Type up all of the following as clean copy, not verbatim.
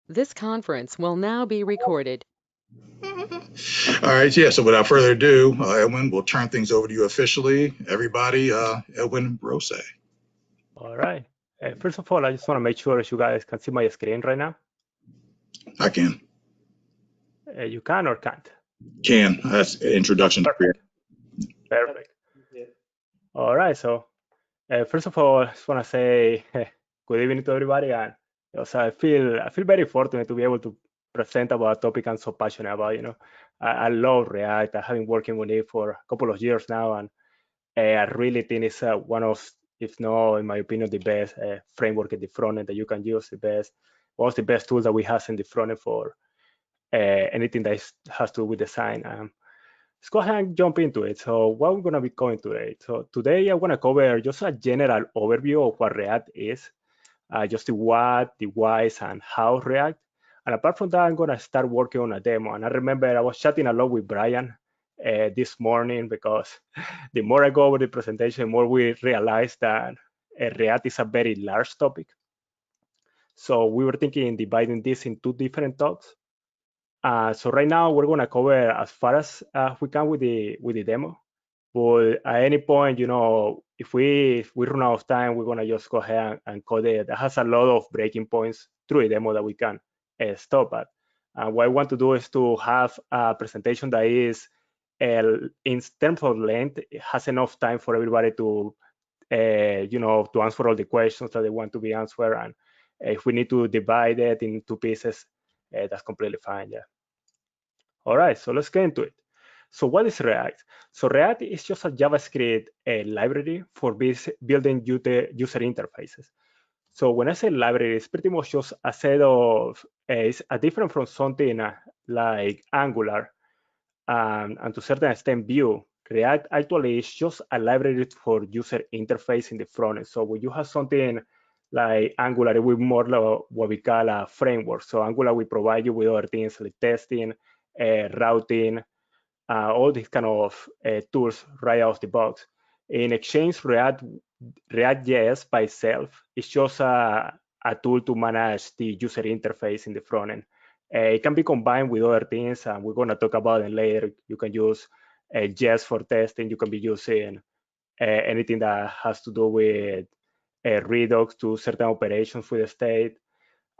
This conference will now be recorded. All right, yeah. So without further ado, Edwin, we'll turn things over to you officially. Everybody, Edwin Broce. All right. First of all, I just want to make sure you guys can see my screen right now. I can. You can or can't? Can. That's an introduction to Perfect. Perfect. All right. So first of all, I just want to say good evening to everybody, and also I feel very fortunate to be able to present about a topic I'm so passionate about. I love React. I have been working with it for a couple of years now, and I really think it's one of, if not, in my opinion, the best framework at the front end that you can use. One of the best tools that we have in the front end for anything that has to do with design. Let's go ahead and jump into it. So what we're going to be going today. So today I want to cover just a general overview of what React is, just the what, the whys, and how React. And apart from that, I'm going to start working on a demo. And I remember I was chatting a lot with Brian this morning because the more I go over the presentation, the more we realize that React is a very large topic. So we were thinking in dividing this in two different talks. So right now we're going to cover as far as we can with the demo. But at any point, if we run out of time, we're going to just go ahead and code it. That has a lot of breaking points through a demo that we can stop at. What I want to do is to have a presentation that is, in terms of length, it has enough time for everybody to, to answer all the questions that they want to be answered. And if we need to divide it in two pieces, that's completely fine. Yeah. All right, so let's get into it. So what is React? So React is just a JavaScript library for building user interfaces. So when I say library, it's pretty much just a set of, it's a different from something like Angular and to a certain extent Vue. React actually is just a library for user interface in the front end. So when you have something like Angular, it will be more like what we call a framework. So Angular will provide you with other things like testing, routing, all these kind of tools right out of the box. In exchange, React.js by itself is just a tool to manage the user interface in the front end. It can be combined with other things, and we're going to talk about it later. You can use Jest for testing. You can be using anything that has to do with Redux to certain operations with the state.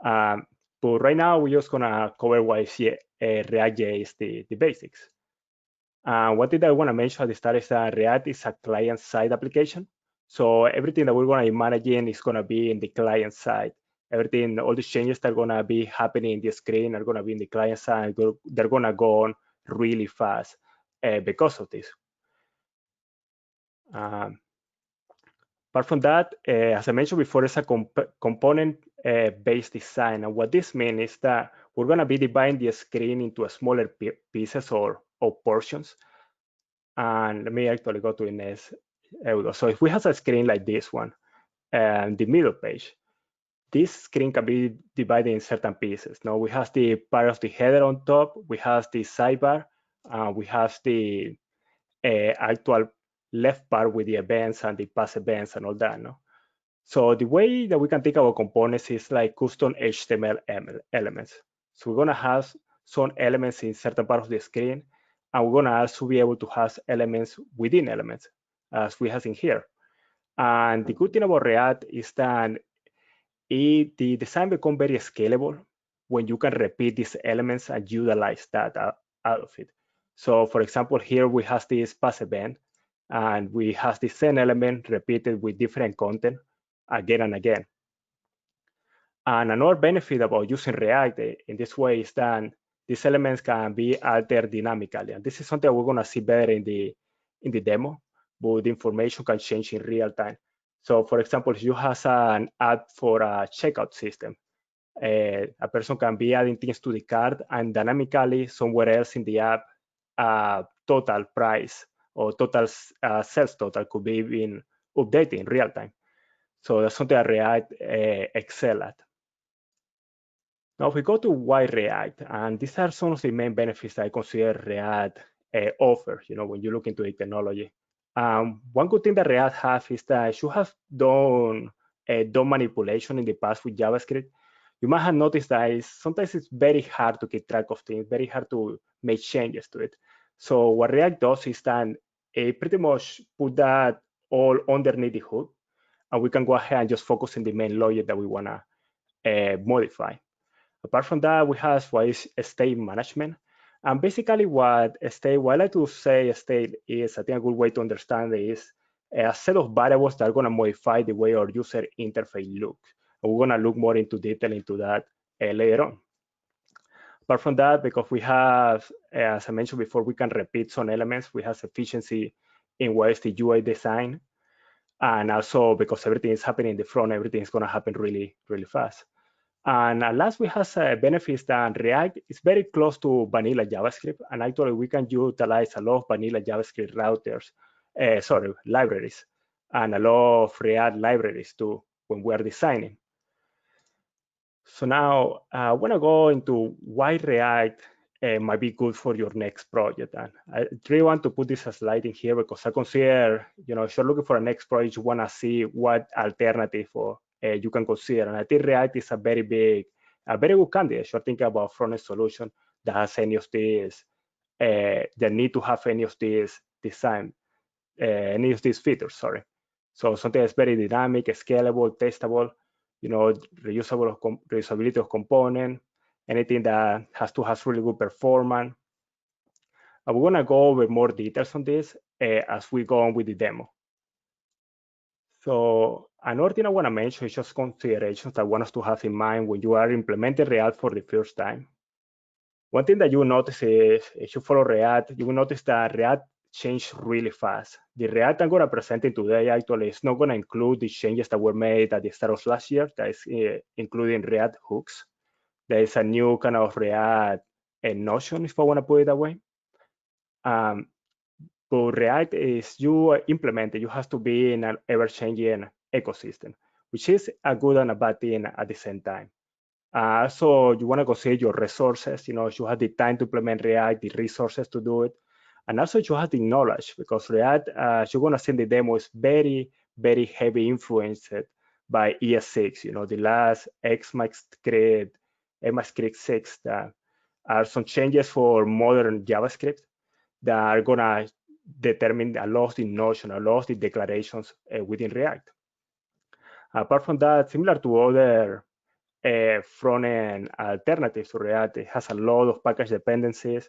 But right now, we're just going to cover what is React.js, the basics. One thing that I want to mention at the start is that React is a client-side application. So everything that we're going to be managing is going to be in the client side. Everything, all the changes that are going to be happening in the screen are going to be in the client side. They're going to go on really fast because of this. Apart from that, as I mentioned before, it's a component-based design. And what this means is that we're going to be dividing the screen into smaller pieces or portions. And let me actually go to the next. There we go. So if we have a screen like this one, and the middle page, this screen can be divided in certain pieces. Now we have the part of the header on top, we have the sidebar, we have the actual left part with the events and the past events and all that. No? So the way that we can think about components is like custom HTML elements. So we're going to have some elements in certain part of the screen, and we're going to also be able to have elements within elements, as we have in here. And the good thing about React is that the design becomes very scalable when you can repeat these elements and utilize that out of it. So for example, here we have this pass event, and we have the same element repeated with different content again and again. And another benefit about using React in this way is that these elements can be altered dynamically. And this is something we're going to see better in the demo, but the information can change in real time. So for example, if you have an ad for a checkout system, a person can be adding things to the cart, and dynamically somewhere else in the app, total price or total sales total could be being updated in real time. So that's something that React excel at. Now, if we go to why React, and these are some of the main benefits that I consider React offers, when you look into the technology. One good thing that React has is that you have done manipulation in the past with JavaScript. you might have noticed that sometimes it's very hard to keep track of things, very hard to make changes to it. So what React does is that it pretty much put that all underneath the hood, and we can go ahead and just focus on the main logic that we want to modify. Apart from that, we have what is state management. And basically what I like to say state is, I think a good way to understand it is a set of variables that are going to modify the way our user interface looks. And we're going to look more into detail into that later on. Apart from that, because we have, as I mentioned before, we can repeat some elements. We have efficiency in what is the UI design. And also because everything is happening in the front, everything is going to happen really, really fast. And last, we have benefits that React is very close to vanilla JavaScript. And actually, we can utilize a lot of vanilla JavaScript routers, libraries, and a lot of React libraries too when we are designing. So now I want to go into why React might be good for your next project. And I really want to put this slide in here because I consider, if you're looking for a next project, you want to see what alternative you can consider. And I think React is a very good candidate. You're thinking about front-end solution that has any of these, that need to have any of these design, any of these features, sorry. So something that's very dynamic, scalable, testable, reusability of component, anything that has really good performance. And we're gonna go over more details on this as we go on with the demo. So another thing I wanna mention is just considerations that I want us to have in mind when you are implementing React for the first time. One thing that you will notice is, if you follow React, you will notice that React changed really fast. The React I'm gonna present today actually is not gonna include the changes that were made at the start of last year, that is including React hooks. There is a new kind of React notion, if I wanna put it that way. But React is you implement it, you have to be in an ever-changing ecosystem, which is a good and a bad thing at the same time. So you want to consider your resources, you have the time to implement React, the resources to do it. And also you have the knowledge because React, as you're going to see in the demo, is very, very heavy influenced by ES6, the last ECMAScript 6 that are some changes for modern JavaScript that are going to determine a lot of the notion, a lot of the declarations within React. Apart from that, similar to other front-end alternatives to React, it has a lot of package dependencies.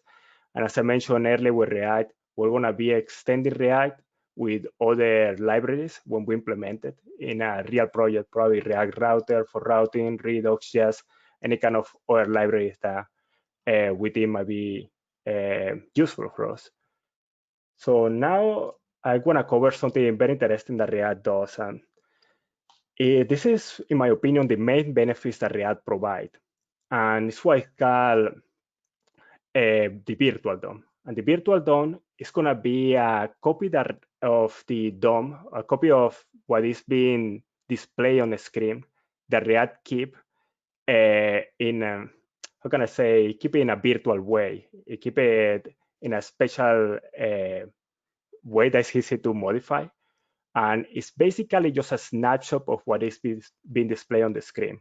And as I mentioned earlier with React, we're going to be extending React with other libraries when we implement it in a real project, probably React Router for routing, Redux, just any kind of other libraries that we think might be useful for us. So now I want to cover something very interesting that React does. This is, in my opinion, the main benefits that React provide. And it's what I call the virtual DOM. And the virtual DOM is going to be a copy of the DOM, a copy of what is being displayed on the screen that React keep in, how can I say, keep it in a virtual way. Keep it in a special way that's easy to modify. And it's basically just a snapshot of what is being displayed on the screen.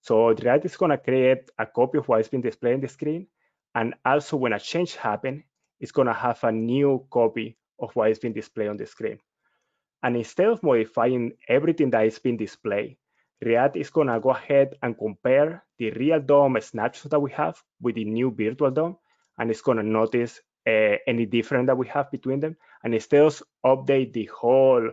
So React is going to create a copy of what is being displayed on the screen. And also when a change happens, it's going to have a new copy of what is being displayed on the screen. And instead of modifying everything that is being displayed, React is going to go ahead and compare the real DOM snapshot that we have with the new virtual DOM. And it's going to notice any difference that we have between them. And instead of update the whole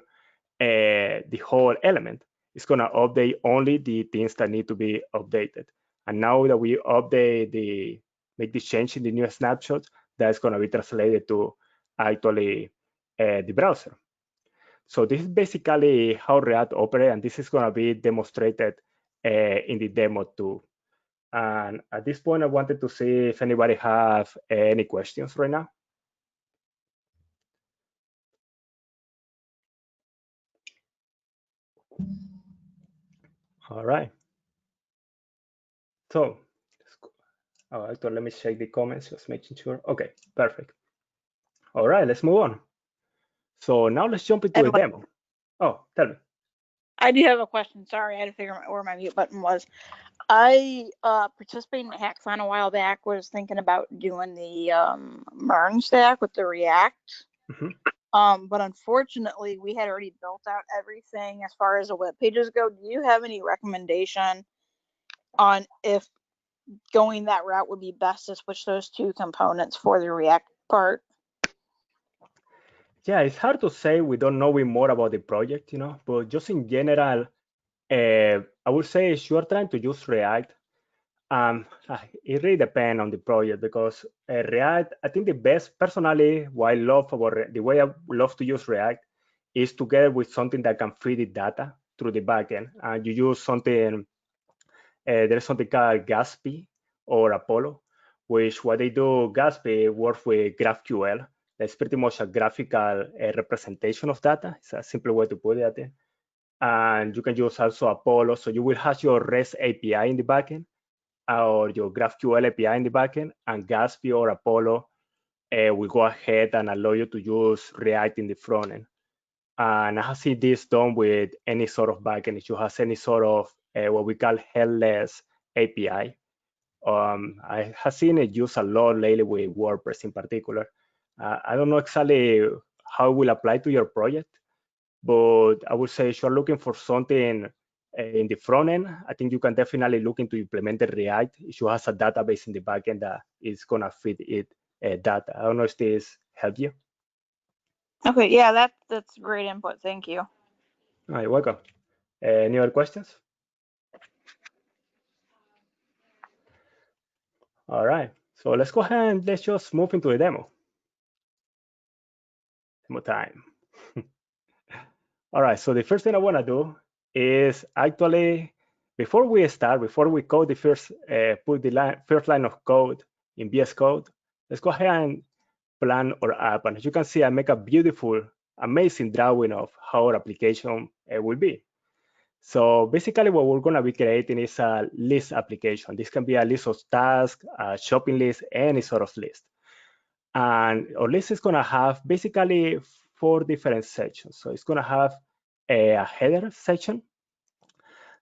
element, it's going to update only the things that need to be updated. And now that we make this change in the new snapshot, that's going to be translated to actually the browser. So this is basically how React operates, and this is going to be demonstrated in the demo too. And at this point, I wanted to see if anybody have any questions right now. All right. So, let me check the comments, just making sure. Okay, perfect. All right, let's move on. So now let's jump into the demo. Oh, tell me. I do have a question. Sorry, I had to figure out where my mute button was. I participated in a hackathon a while back. Was thinking about doing the MERN stack with the React. But unfortunately, we had already built out everything as far as the web pages go. Do you have any recommendation on if going that route would be best to switch those two components for the React part? Yeah, it's hard to say. We don't know more about the project, but just in general, I would say if you're trying to use React, it really depends on the project because React, I think the best personally, what I love about the way I love to use React is together with something that can feed the data through the backend. And you use something, there's something called Gatsby or Apollo, which what they do, Gatsby works with GraphQL. That's pretty much a graphical representation of data. It's a simple way to put it. And you can use also Apollo. So you will have your REST API in the backend or your GraphQL API in the backend, and Gatsby or Apollo will go ahead and allow you to use React in the front end. And I have seen this done with any sort of backend. If you have any sort of what we call headless API, I have seen it used a lot lately with WordPress in particular. I don't know exactly how it will apply to your project, but I would say if you're looking for something in the front end, I think you can definitely look into implementing React if you have a database in the backend that is going to feed it data. I don't know if this helped you. Okay, yeah, that's great input. Thank you. You're welcome. Any other questions? All right, so let's go ahead and let's just move into the demo. Demo time. All right, so the first thing I want to do is actually, before we code the first, put the first line of code in VS Code, let's go ahead and plan our app. And as you can see, I make a beautiful, amazing drawing of how our application will be. So basically what we're going to be creating is a list application. This can be a list of tasks, a shopping list, any sort of list. And our list is going to have basically 4 different sections. So it's going to have a header section.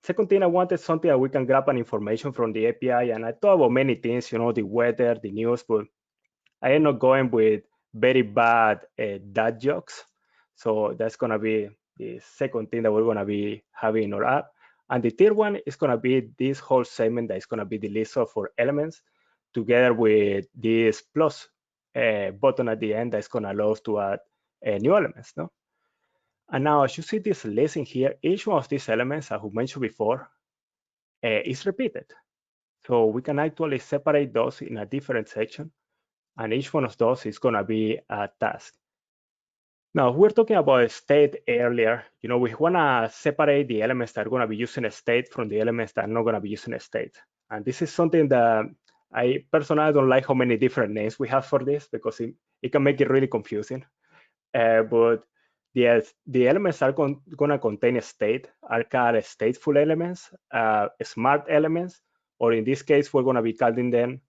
Second thing, I wanted something that we can grab an information from the API. And I thought about many things, the weather, the news, but I end up going with very bad dad jokes. So that's going to be the second thing that we're going to be having in our app. And the third one is going to be this whole segment that is going to be the list of our elements together with this plus button at the end that's going to allow us to add new elements. No? And now as you see this list in here, each one of these elements, as we mentioned before, is repeated. So we can actually separate those in a different section. And each one of those is going to be a task. Now, we were talking about a state earlier. We want to separate the elements that are going to be using a state from the elements that are not going to be using a state. And this is something that I personally don't like how many different names we have for this because it can make it really confusing. But the elements are going to contain a state, are called stateful elements, smart elements, or in this case, we're going to be calling them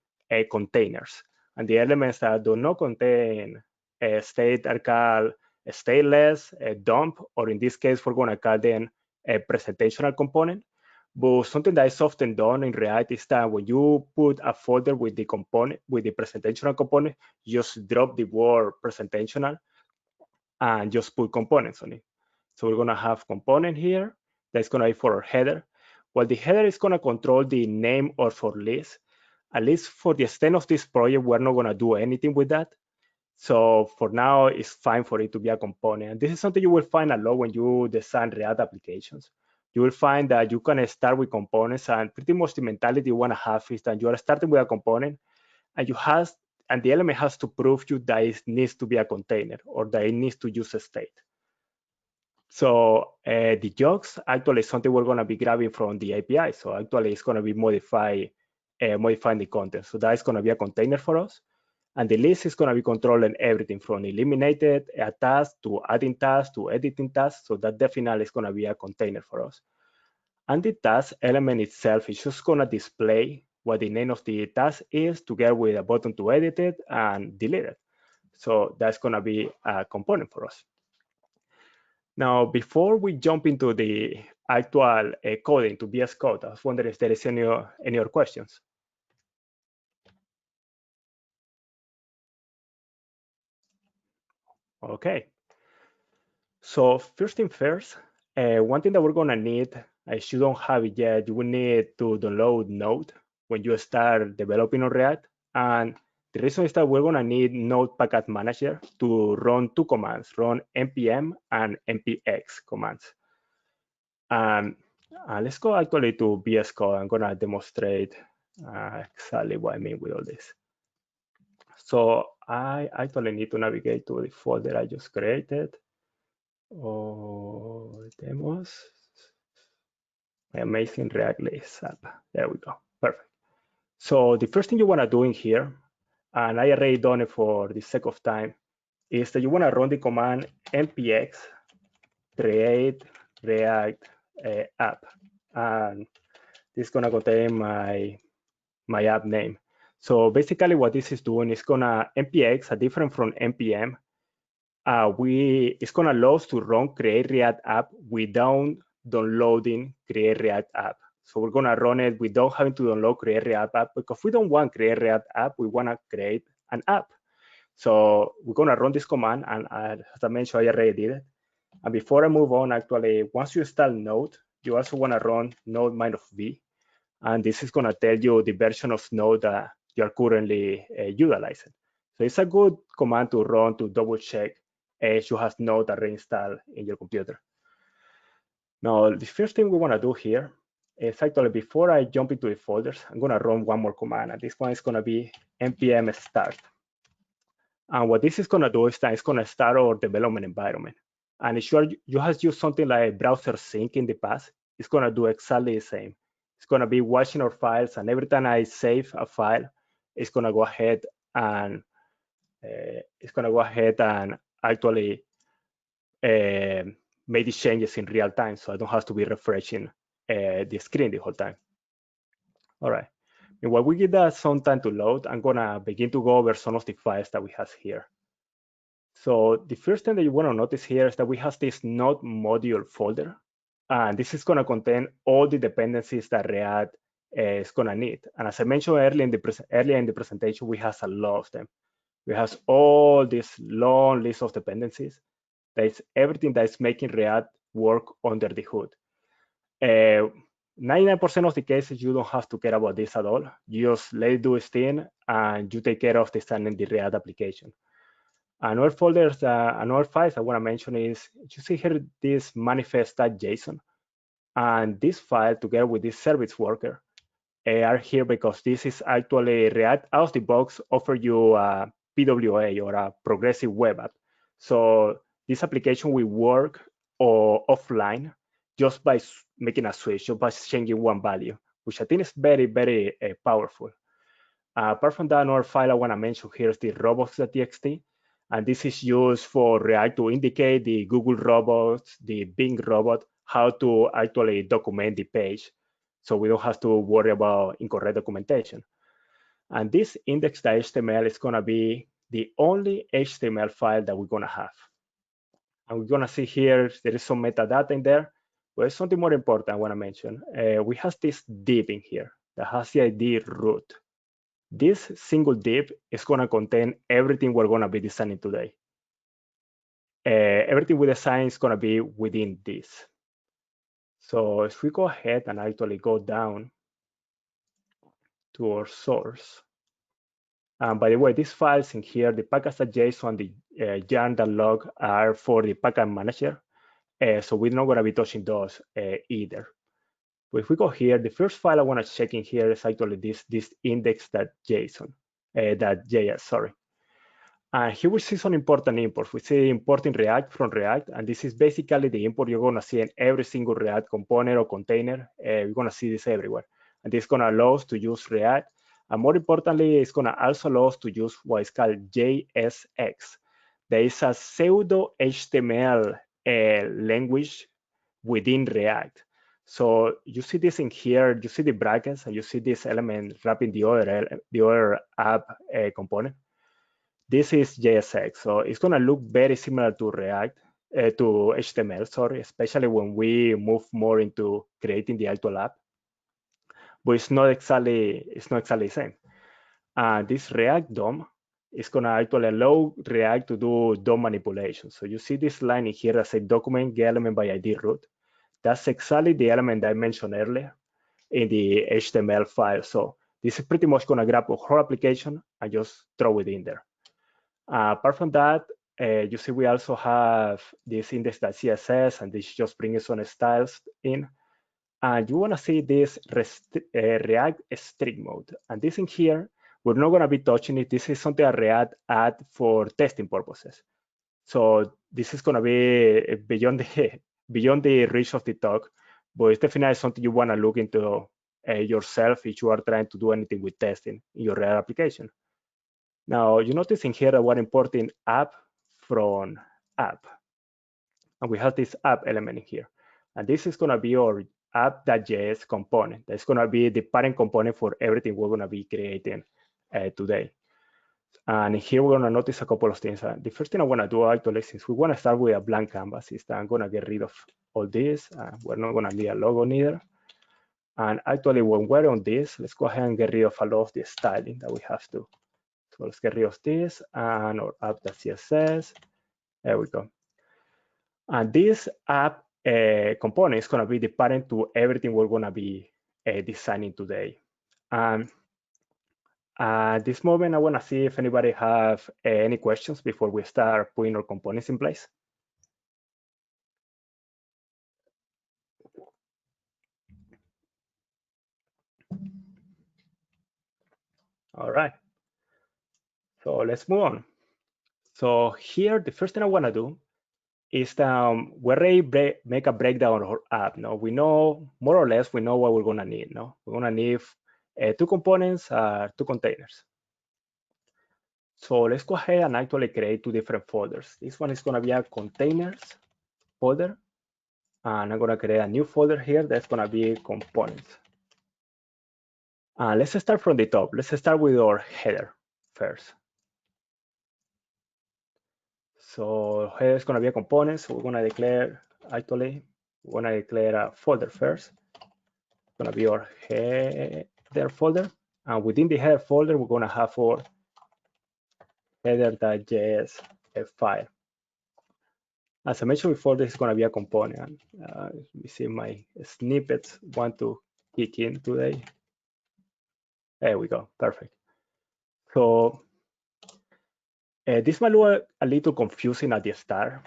containers. And the elements that do not contain a state are called a stateless, a dump, or in this case, we're going to call them a presentational component. But something that is often done in React is that when you put a folder with the component, with the presentational component, you just drop the word presentational and just put components on it. So we're going to have component here. That's going to be for our header. Well, the header is going to control the name of our list. At least for the extent of this project, we're not going to do anything with that. So for now, it's fine for it to be a component. And this is something you will find a lot when you design React applications. You will find that you can start with components, and pretty much the mentality you want to have is that you are starting with a component, and the element has to prove you that it needs to be a container or that it needs to use a state. So the jokes actually is something we're going to be grabbing from the API. So actually, it's going to be modifying the content. So that's going to be a container for us. And the list is going to be controlling everything from eliminated a task to adding tasks to editing tasks. So that definitely is going to be a container for us. And the task element itself is just going to display what the name of the task is together with a button to edit it and delete it. So that's going to be a component for us. Now, before we jump into the actual coding to VS Code. I was wondering if there is any other questions. Okay. So first thing first, one thing that we're gonna need, if you don't have it yet, you will need to download Node when you start developing on React. And the reason is that we're gonna need Node Package Manager to run two commands, run npm and npx commands. Let's go actually to VS Code. I'm gonna demonstrate exactly what I mean with all this. So I actually need to navigate to the folder I just created. Demos. My amazing React list app. There we go. Perfect. So the first thing you want to do in here, and I already done it for the sake of time, is that you want to run the command npx create react app, and this is gonna contain my app name. So basically, what this is doing is gonna npx, different from npm. It's gonna allow us to run create react app without downloading create react app. So we're gonna run it without having to download create react app, because we don't want create react app, we wanna create an app. So we're gonna run this command, and as I mentioned, I already did it. And before I move on, actually, once you install Node, you also wanna run node -v, and this is gonna tell you the version of Node that you're currently utilizing. So it's a good command to run to double check if you have Node already installed in your computer. Now, the first thing we want to do here is actually, before I jump into the folders, I'm going to run one more command, and this one is going to be npm start. And what this is going to do is that it's going to start our development environment. And if you have used something like browser sync in the past, it's going to do exactly the same. It's going to be watching our files, and every time I save a file, it's going to go ahead and actually make these changes in real time, so I don't have to be refreshing the screen the whole time. All right. And while we give that some time to load, I'm gonna begin to go over some of the files that we have here. So the first thing that you want to notice here is that we have this Node module folder, and this is gonna contain all the dependencies that React is gonna need. And as I mentioned earlier in the presentation, we have a lot of them. We have all this long list of dependencies. That's everything that's making React work under the hood. 99% of the cases, you don't have to care about this at all. You just let it do its thing, and you take care of designing the React application. Another folders, another files I want to mention is, you see here this manifest.json, and this file together with this service worker are here because this is actually React out of the box offer you a PWA, or a progressive web app. So this application will work offline just by making a switch, just by changing one value, which I think is very, very powerful. Apart from that, another file I want to mention here is the robots.txt. And this is used for React to indicate the Google robots, the Bing robot, how to actually document the page, so we don't have to worry about incorrect documentation. And this index.html is going to be the only HTML file that we're going to have. And we're going to see here, there is some metadata in there. But there's something more important I want to mention. We have this div in here that has the ID root. This single div is going to contain everything we're going to be designing today. Everything we design is going to be within this. So if we go ahead and actually go down to our source, by the way, these files in here, the package.json, the yarn.log, are for the package manager. So we're not going to be touching those either. But if we go here, the first file I want to check in here is actually this index.json, .js, sorry. And here we see some important imports. We see importing React from React, and this is basically the import you're going to see in every single React component or container. You're going to see this everywhere. And this is going to allow us to use React. And more importantly, it's going to also allow us to use what is called JSX. There is a pseudo HTML language within React. So you see this in here, you see the brackets, and you see this element wrapping the other app component. This is JSX, so it's going to look very similar to React. to HTML, sorry, especially when we move more into creating the actual app. But it's not exactly the same. This React DOM is gonna actually allow React to do DOM manipulation. So you see this line in here that says document get element by ID root. That's exactly the element I mentioned earlier in the HTML file. So this is pretty much gonna grab a whole application and just throw it in there. Apart from that, you see we also have this index.css, and this just brings some styles in. And you want to see this React strict mode. And this in here, we're not going to be touching it. This is something that React add for testing purposes. So this is going to be beyond the reach of the talk, but it's definitely something you want to look into yourself if you are trying to do anything with testing in your React application. Now, you notice in here that we're importing app from app. And we have this app element in here. And this is going to be our app.js component. That's going to be the parent component for everything we're going to be creating today. And here we're going to notice a couple of things. The first thing I want to do actually, since we want to start with a blank canvas, is that I'm going to get rid of all this. We're not going to need a logo neither. And actually, when we're on this, let's go ahead and get rid of a lot of the styling that we have to. So let's get rid of this and our app.css. There we go. And this app component is going to be the parent to everything we're going to be designing today. At this moment, I want to see if anybody have any questions before we start putting our components in place. All right. So let's move on. So here, the first thing I want to do is we're ready to make a breakdown of our app. No, we know more or less we know what we're going to need. No, we're going to need 2 components, 2 containers. So let's go ahead and actually create 2 different folders. This one is going to be a containers folder, and I'm going to create a new folder here that's going to be components. Let's start from the top. Let's start with our header first. So header is going to be a component. So we're going to declare, actually, we're going to declare a folder first. It's going to be our header folder. And within the header folder, we're going to have our header.js file. As I mentioned before, this is going to be a component. Let me see my snippets want to kick in today. There we go, perfect. So this might look a little confusing at the start,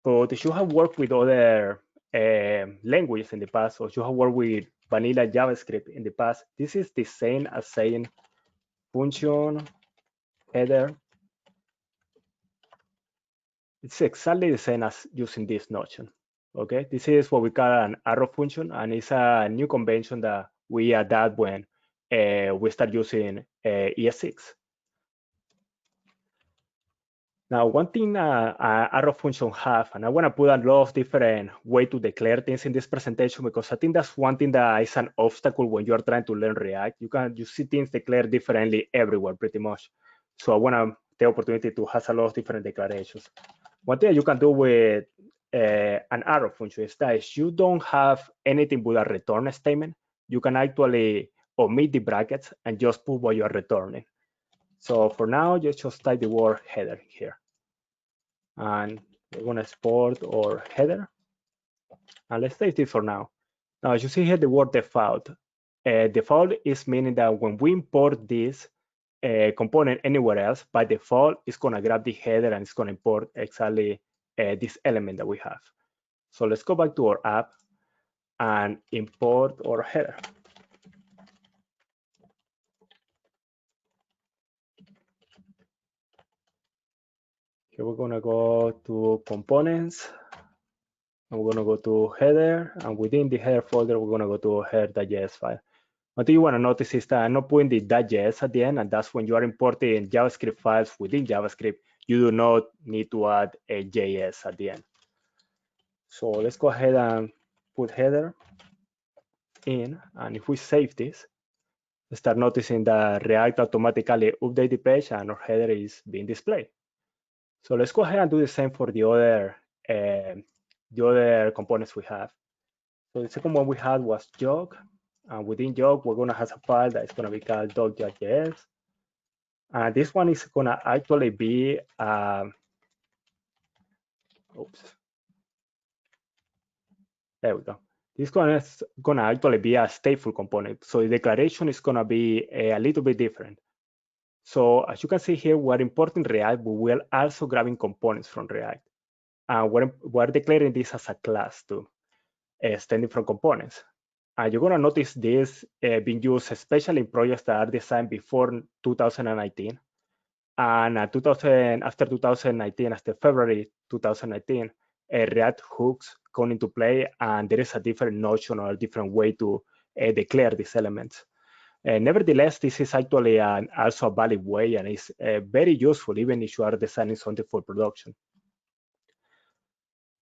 but if you have worked with other languages in the past, or you have worked with vanilla JavaScript in the past, this is the same as saying function header. It's exactly the same as using this notion. Okay, this is what we call an arrow function, and it's a new convention that we adapt when we start using ES6. Now, one thing arrow function have, and I want to put a lot of different ways to declare things in this presentation, because I think that's one thing that is an obstacle when you are trying to learn React. You see things declared differently everywhere, pretty much. So I want to take the opportunity to have a lot of different declarations. One thing you can do with an arrow function is that if you don't have anything but a return statement, you can actually omit the brackets and just put what you are returning. So for now, just type the word header here. And we're going to export our header. And let's save this for now. Now, as you see here, the word default. Default is meaning that when we import this component anywhere else, by default, it's going to grab the header and it's going to import exactly this element that we have. So let's go back to our app and import our header. Here we're going to go to components, and we're going to go to header, and within the header folder, we're going to go to header.js file. One thing you want to notice is that I'm not putting the .js at the end, and that's when you are importing JavaScript files within JavaScript, you do not need to add a JS at the end. So let's go ahead and put header in, and if we save this, start noticing that React automatically update the page and our header is being displayed. So let's go ahead and do the same for the other components we have. So the second one we had was jog, and within jog we're gonna have a file that is gonna be called .js. And this one is gonna actually be oops. There we go. This one is gonna actually be a stateful component. So the declaration is gonna be a little bit different. So as you can see here, we're importing React, but we're also grabbing components from React. And we're declaring this as a class too, stemming from components. And you're gonna notice this being used especially in projects that are designed before 2019. And after 2019, after February 2019, React hooks come into play, and there is a different notion or a different way to declare these elements. Nevertheless, this is actually also a valid way, and it's very useful even if you are designing something for production.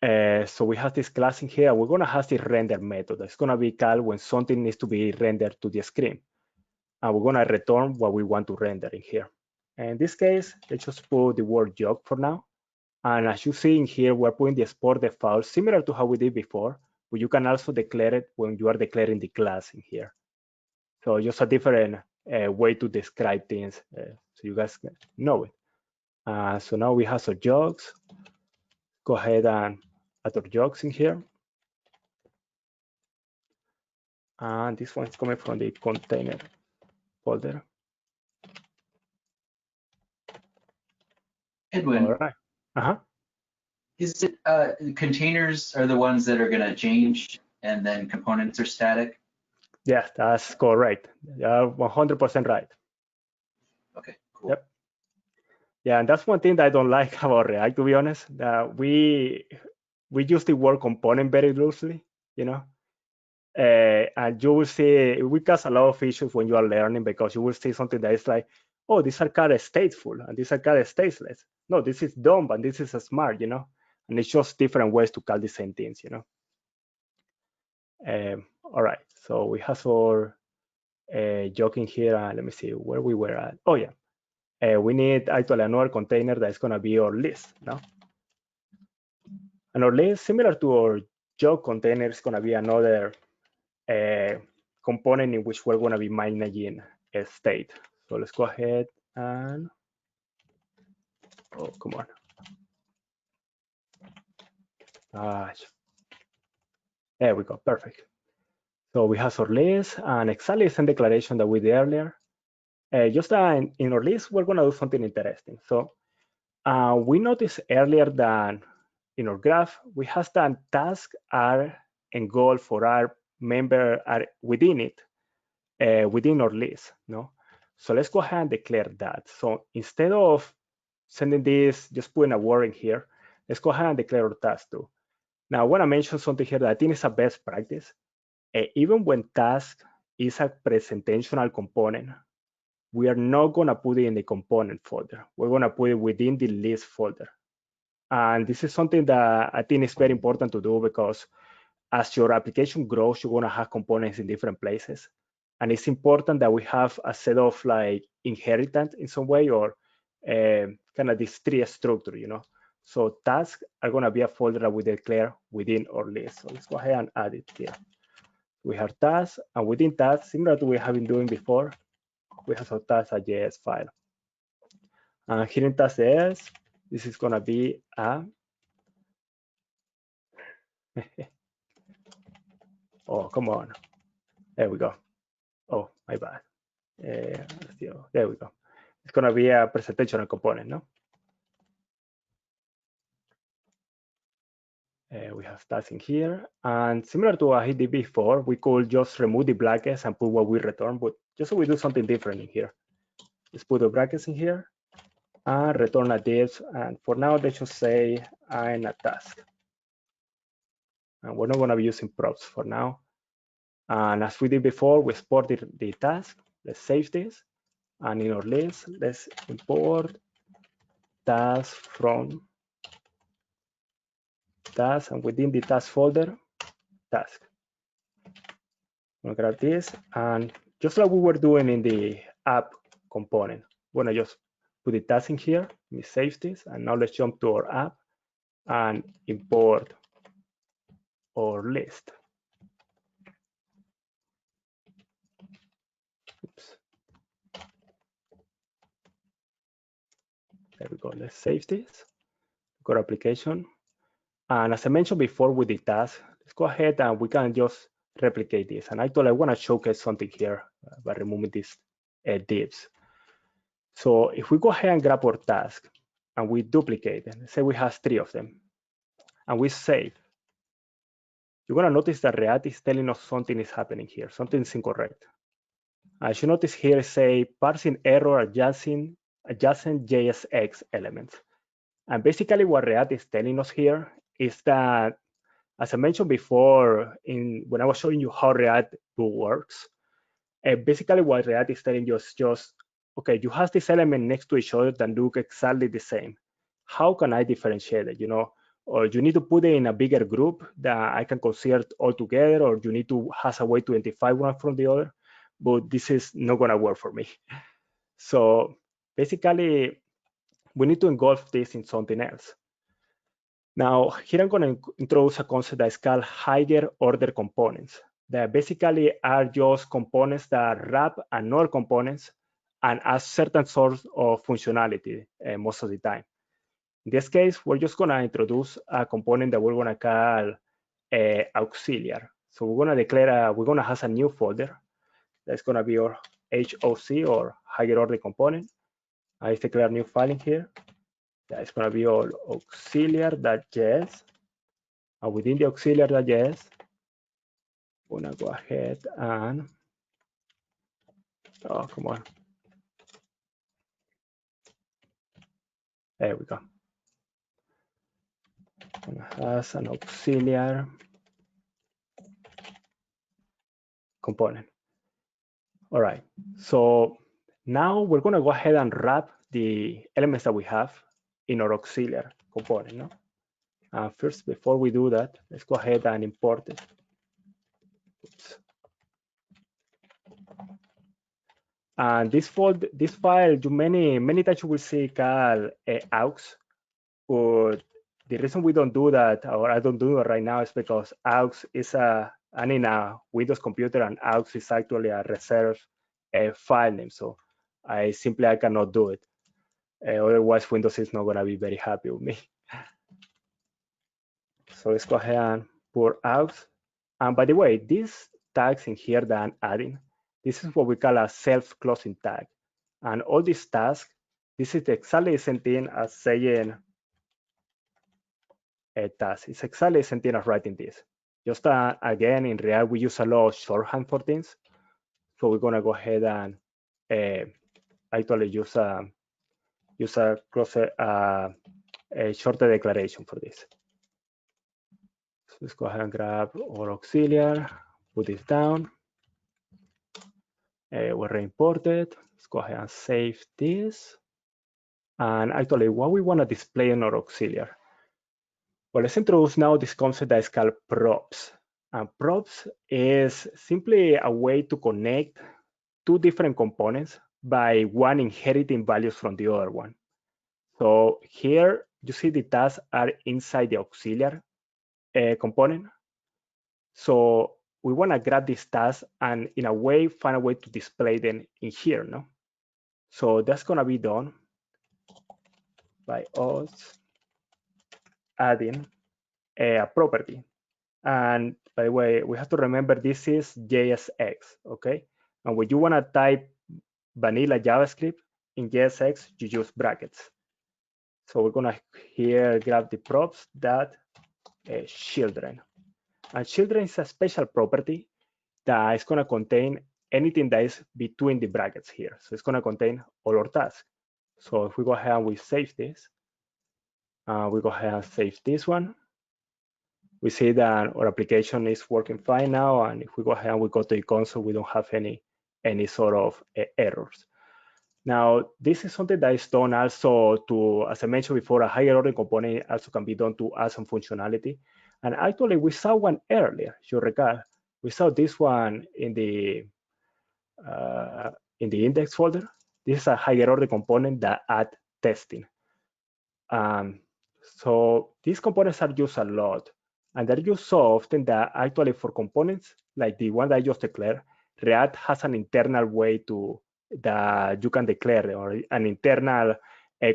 So we have this class in here. We're going to have this render method that's going to be called when something needs to be rendered to the screen. And we're going to return what we want to render in here. In this case, let's just put the word jog for now. And as you see in here, we're putting the export the file similar to how we did before, but you can also declare it when you are declaring the class in here. So just a different way to describe things so you guys know it. So now we have some jogs. Go ahead and add our jogs in here. And this one is coming from the container folder. Edwin, all right. Is it containers are the ones that are going to change and then components are static? Yeah, that's correct. 100% right. Okay, cool. Yep. Yeah, and that's one thing that I don't like about React, to be honest. We use the word component very loosely, you know. And you will see we cause a lot of issues when you are learning, because you will see something that is like, oh, these are kind of stateful and these are kind of stateless. No, this is dumb and this is smart, you know. And it's just different ways to call the same things, you know. All right, so we have our jogging here. Let me see where we were at. Oh yeah, we need actually another container that is going to be our list, no? And our list, similar to our jog container, is going to be another component in which we're going to be managing a state. So let's go ahead and, oh, come on. There we go, perfect. So we have our list and exactly the same declaration that we did earlier. Just in our list, we're going to do something interesting. So we noticed earlier that in our graph, we have that tasks are and goal for our member are within it, within our list, no? So let's go ahead and declare that. So instead of sending this, just putting a word in here, let's go ahead and declare our task too. Now, I want to mention something here that I think is a best practice. Even when task is a presentational component, we are not going to put it in the component folder. We're going to put it within the list folder. And this is something that I think is very important to do, because as your application grows, you're going to have components in different places. And it's important that we have a set of like inheritance in some way, or kind of this tree structure, you know. So tasks are going to be a folder that we declare within our list. So let's go ahead and add it here. We have tasks, and within tasks, similar to what we have been doing before, we have a task.js file. And here in task.js, this is going to be a oh, come on. There we go. Oh, my bad. There we go. It's going to be a presentational component, no? We have tasks in here. And similar to what I did before, we could just remove the brackets and put what we return, but just so we do something different in here. Let's put the brackets in here and return a div. And for now, they should say I'm a task. And we're not going to be using props for now. And as we did before, we exported the task. Let's save this. And in our list, let's import task from task, and within the task folder, task. I'm gonna grab this, and just like we were doing in the app component, we're gonna just put the task in here. Let me save this, and now let's jump to our app and import our list. Oops. There we go. Let's save this. Go to application. And as I mentioned before with the task, let's go ahead and we can just replicate this. And actually, I want to showcase something here by removing these divs. So if we go ahead and grab our task and we duplicate it, say we have 3 of them, and we save, you're going to notice that React is telling us something is happening here. Something is incorrect. As you notice here, say parsing error adjacent JSX elements. And basically what React is telling us here is that, as I mentioned before, when I was showing you how React works, basically what React is telling you is just, okay, you have this element next to each other that look exactly the same. How can I differentiate it, Or you need to put it in a bigger group that I can consider all together, or you need to have a way to identify one from the other, but this is not gonna work for me. So basically, we need to engulf this in something else. Now, here I'm going to introduce a concept that is called higher order components, that basically are just components that wrap another components and add certain sort of functionality most of the time. In this case, we're just going to introduce a component that we're going to call auxiliary. So we're going to declare, we're going to have a new folder that's going to be our HOC, or higher order component. I declare a new file in here. It's going to be all auxiliary.js. And within the auxiliary.js, I'm going to go ahead and, oh, come on. There we go. And it has an auxiliary component. All right. So now we're going to go ahead and wrap the elements that we have in our auxiliary component. No? First, before we do that, let's go ahead and import it. Oops. And this file, many times you will see called aux, but the reason we don't do that, or I don't do it right now, is because aux is I'm in a Windows computer, and aux is actually a reserved file name. So I cannot do it. Otherwise, Windows is not going to be very happy with me. So let's go ahead and put aux. And by the way, these tags in here that I'm adding, this is what we call a self-closing tag. And all these tasks, this is exactly the same thing as saying a task. It's exactly the same thing as writing this. Just again, in React, we use a lot of shorthand for things. So we're going to go ahead and actually use a shorter declaration for this. So let's go ahead and grab our auxiliary, put this down. We re-import it. Let's go ahead and save this. And actually, what we want to display in our auxiliary. Well, let's introduce now this concept that is called props. And props is simply a way to connect 2 different components by one inheriting values from the other one. So here you see the tasks are inside the auxiliary component. So we want to grab these tasks and in a way find a way to display them in here, no? So that's going to be done by us adding a property. And by the way, we have to remember this is JSX, okay? And when you want to type vanilla JavaScript in JSX, you use brackets. So we're going to here grab the props that children. And children is a special property that is going to contain anything that is between the brackets here. So it's going to contain all our tasks. So if we go ahead and we save this, we go ahead and save this one. We see that our application is working fine now. And if we go ahead and we go to the console, we don't have any sort of errors. Now, this is something that is done also to, as I mentioned before, a higher order component also can be done to add some functionality. And actually, we saw one earlier, if you recall. We saw this one in the index folder. This is a higher order component that add testing. So these components are used a lot, and they're used so often that actually for components like the one that I just declared, React has an internal way that you can declare, or an internal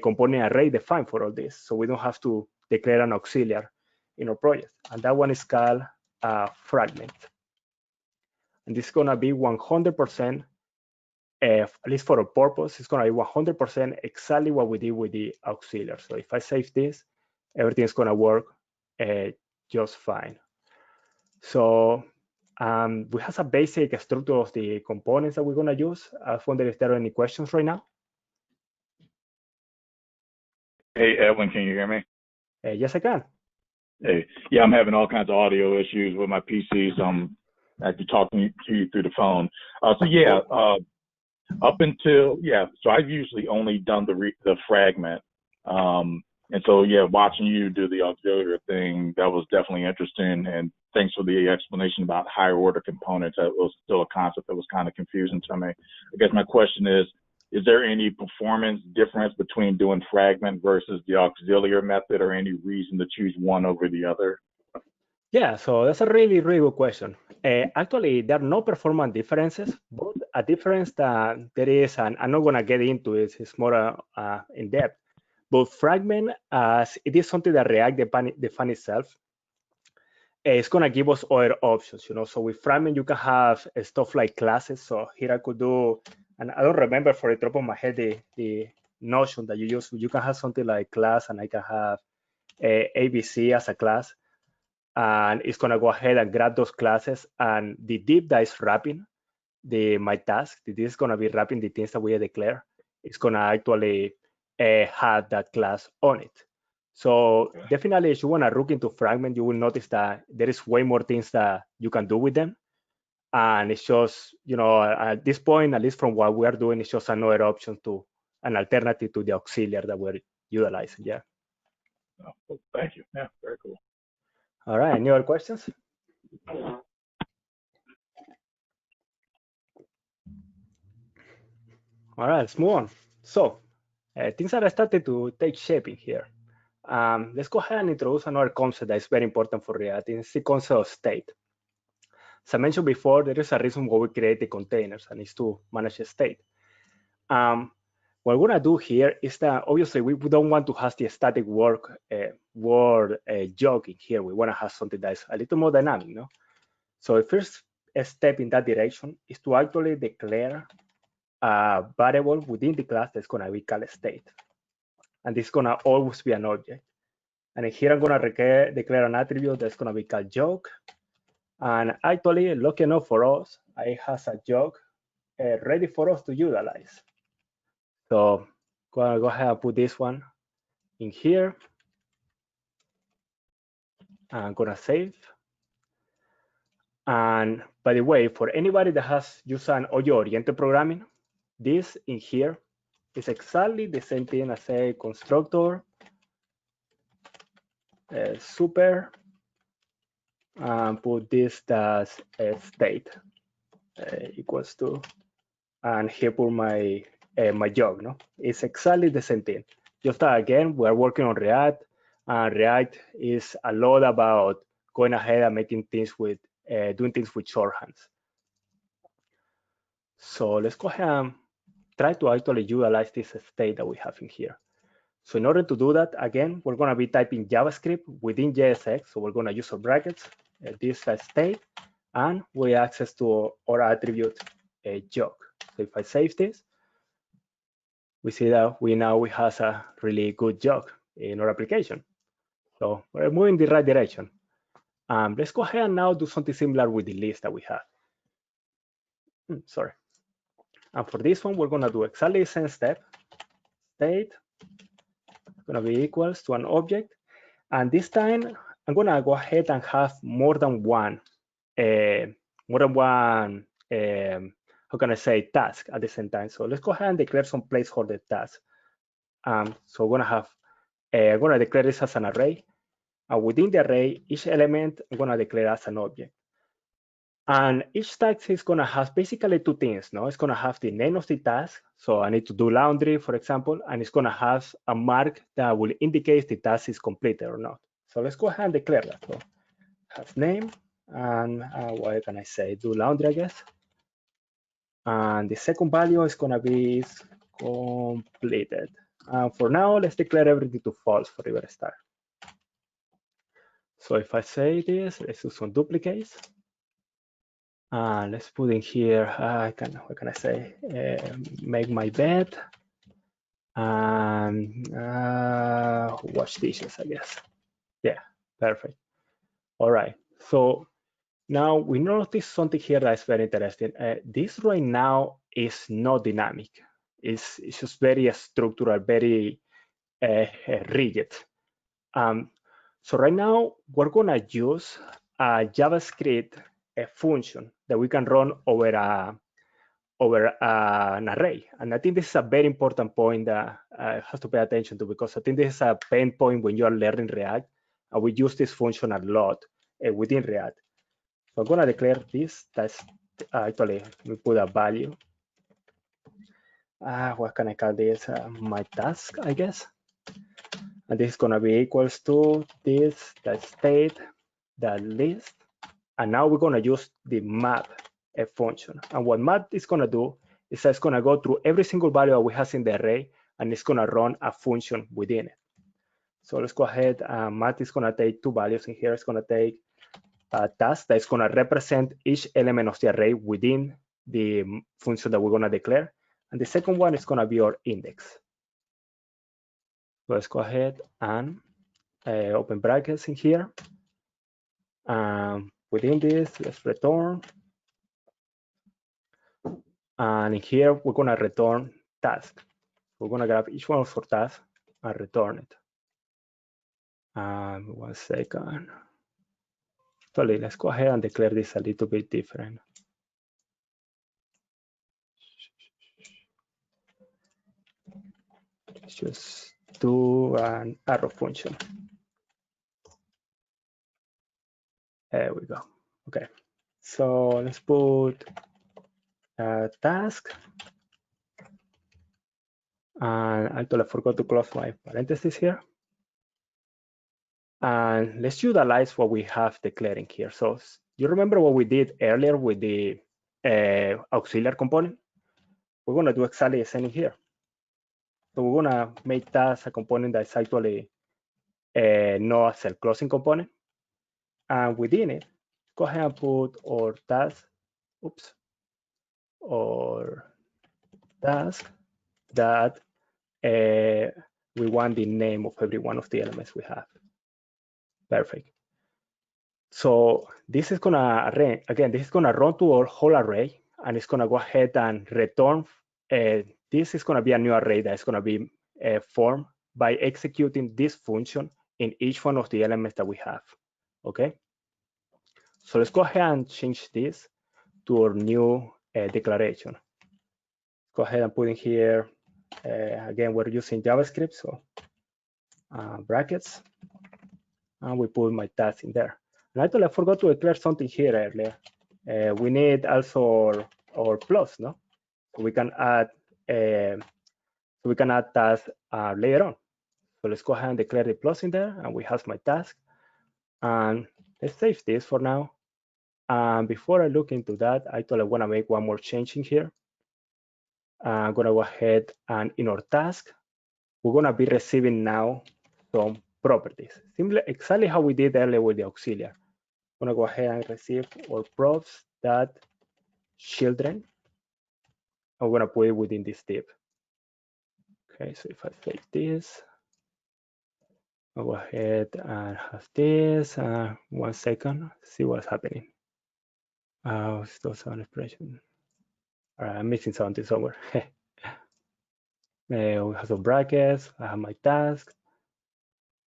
component array defined for all this. So we don't have to declare an auxiliary in our project. And that one is called fragment. And this is gonna be 100%, at least for our purpose, it's gonna be 100% exactly what we did with the auxiliary. So if I save this, everything's gonna work just fine. So we have a basic structure of the components that we're gonna use. I wonder if there are any questions right now. Hey, Edwin, can you hear me? Yes, I can. Hey, yeah, I'm having all kinds of audio issues with my PC, so I'm actually talking to you through the phone. So yeah, up until, so I've usually only done the fragment. And so, yeah, watching you do the auxiliary thing, that was definitely interesting. And thanks for the explanation about higher order components. That was still a concept that was kind of confusing to me. I guess my question is there any performance difference between doing fragment versus the auxiliary method, or any reason to choose one over the other? Yeah, so that's a really, really good question. Actually, there are no performance differences, but a difference that there is, and I'm not going to get into it, it's more in depth. But fragment, as it is something that React define itself, it's going to give us other options, So with fragment, you can have stuff like classes. So here I could do, and I don't remember for the top of my head the notion that you use. You can have something like class, and I can have ABC as a class. And it's going to go ahead and grab those classes, and the div that is wrapping my task, this is going to be wrapping the things that we declare. It's going to actually have that class on it. So definitely, if you want to look into fragment, you will notice that there is way more things that you can do with them. And it's just, at this point, at least from what we are doing, it's just another option an alternative to the auxiliary that we're utilizing. Yeah. Oh, thank you. Yeah, very cool. All right. Any other questions? All right, let's move on. So things are starting to take shape in here. Let's go ahead and introduce another concept that is very important for React. It's the concept of state. As I mentioned before, there is a reason why we create the containers, and it's to manage the state. What we're going to do here is that obviously we don't want to have the static word joke in here. We want to have something that is a little more dynamic, no? So the first step in that direction is to actually declare a variable within the class that's going to be called state. And this is going to always be an object. And here I'm going to declare an attribute that's going to be called joke. And actually, lucky enough for us, I have a joke ready for us to utilize. So go ahead and put this one in here. I'm going to save. And by the way, for anybody that has used an object-oriented programming, this in here is exactly the same thing as a constructor super, and put this as state equals to, and here put my my job. No, it's exactly the same thing. Just again, we are working on React, and React is a lot about going ahead and making things with doing things with shorthands. So let's go ahead and try to actually utilize this state that we have in here. So in order to do that, again, we're going to be typing JavaScript within JSX. So we're going to use our brackets, this state, and we access to our attribute joke. So if I save this, we see that we have a really good joke in our application. So we're moving the right direction. Let's go ahead and now do something similar with the list that we have. Sorry. And for this one, we're going to do exactly the same step. State going to be equals to an object, and this time I'm going to go ahead and have more than one how can I say, task at the same time. So let's go ahead and declare some placeholder tasks. So we're going to have I'm going to declare this as an array, and within the array, each element I'm going to declare as an object. And each task is going to have basically two things. No, it's going to have the name of the task. So I need to do laundry, for example, and it's going to have a mark that will indicate if the task is completed or not. So let's go ahead and declare that. So have name, and what can I say? Do laundry, I guess. And the second value is going to be completed. For now, let's declare everything to false for the very start. So if I say this, let's do some duplicates. Let's put in here, what can I say? Make my bed and wash dishes, I guess. Yeah, perfect. All right, so now we notice something here that's very interesting. This right now is not dynamic. It's just very structural, very rigid. So right now we're gonna use a JavaScript function that we can run over an array. And I think this is a very important point that has to pay attention to, because I think this is a pain point when you are learning React, and we use this function a lot within React. So I'm gonna declare this. That's actually, we put a value. What can I call this? My task, I guess. And this is gonna be equals to this, that state, that list. And now we're gonna use the map function. And what map is gonna do is it's gonna go through every single value that we have in the array, and it's gonna run a function within it. So let's go ahead. Map is gonna take two values in here. It's gonna take a task that's gonna represent each element of the array within the function that we're gonna declare. And the second one is gonna be our index. So let's go ahead and open brackets in here. Within this, let's return. And in here, we're gonna return task. We're gonna grab each one of our tasks and return it. 1 second. Actually, let's go ahead and declare this a little bit different. Let's just do an arrow function. There we go. Okay, so let's put a task. And actually, I forgot to close my parentheses here. And let's utilize what we have declaring here. So you remember what we did earlier with the auxiliary component? We're gonna do exactly the same here. So we're gonna make task a component that's actually not a self-closing component. And within it, go ahead and put our task, or task that we want the name of every one of the elements we have. Perfect. So this is gonna this is gonna run to our whole array, and it's gonna go ahead and return. This is gonna be a new array that is gonna be formed by executing this function in each one of the elements that we have. Okay. So let's go ahead and change this to our new declaration. Go ahead and put in here. Again, we're using JavaScript, so brackets, and we put my task in there. And actually, I forgot to declare something here earlier. We need also our plus, no? So we can add tasks later on. So let's go ahead and declare the plus in there, and we have my task. And let's save this for now. And before I look into that, actually I want to make one more change in here. I'm gonna go ahead and in our task, we're gonna be receiving now some properties, similar exactly how we did earlier with the auxiliary. I'm gonna go ahead and receive our props that children. I'm gonna put it within this div. Okay, so if I save this, I'll go ahead and have this. 1 second, see what's happening. Still some expression. All right, I'm missing something somewhere. We have some brackets. I have my task.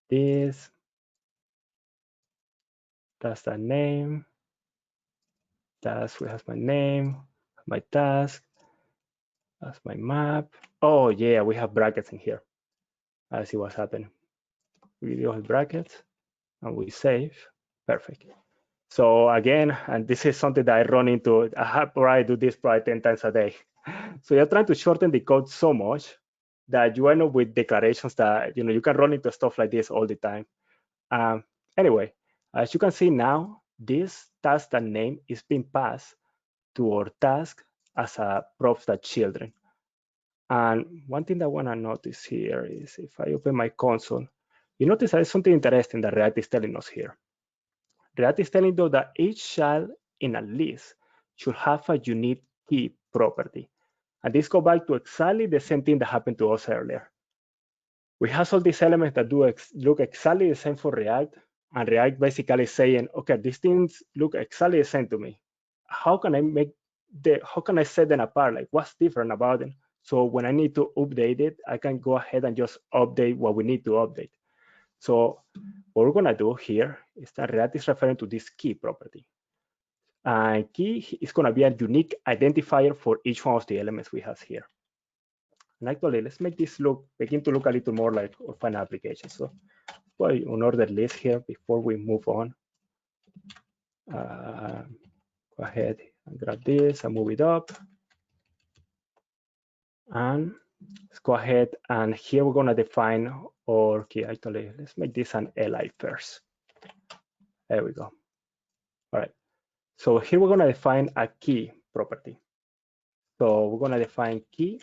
This. That's the name. Task, we have my name, my task. That's my map. Oh yeah, we have brackets in here. I see what's happening. We do have brackets and we save. Perfect. So again, and this is something that I run into, I do this probably 10 times a day. So you're trying to shorten the code so much that you end up with declarations that, you can run into stuff like this all the time. Anyway, as you can see now, this task name is being passed to our task as a props.children. And one thing that I want to notice here is if I open my console, you notice there's something interesting that React is telling us here. React is telling us that each child in a list should have a unique key property. And this goes back to exactly the same thing that happened to us earlier. We have all these elements that look exactly the same for React, and React basically saying, okay, these things look exactly the same to me. How can I set them apart? Like, what's different about them? So when I need to update it, I can go ahead and just update what we need to update. So what we're gonna do here is that React is referring to this key property. And key is gonna be a unique identifier for each one of the elements we have here. And actually, let's make this begin to look a little more like our final application. So put an ordered list here before we move on. Go ahead and grab this and move it up. And let's go ahead and here we're gonna define our key. Actually, let's make this an li first. There we go. All right. So here we're gonna define a key property. So we're gonna define key.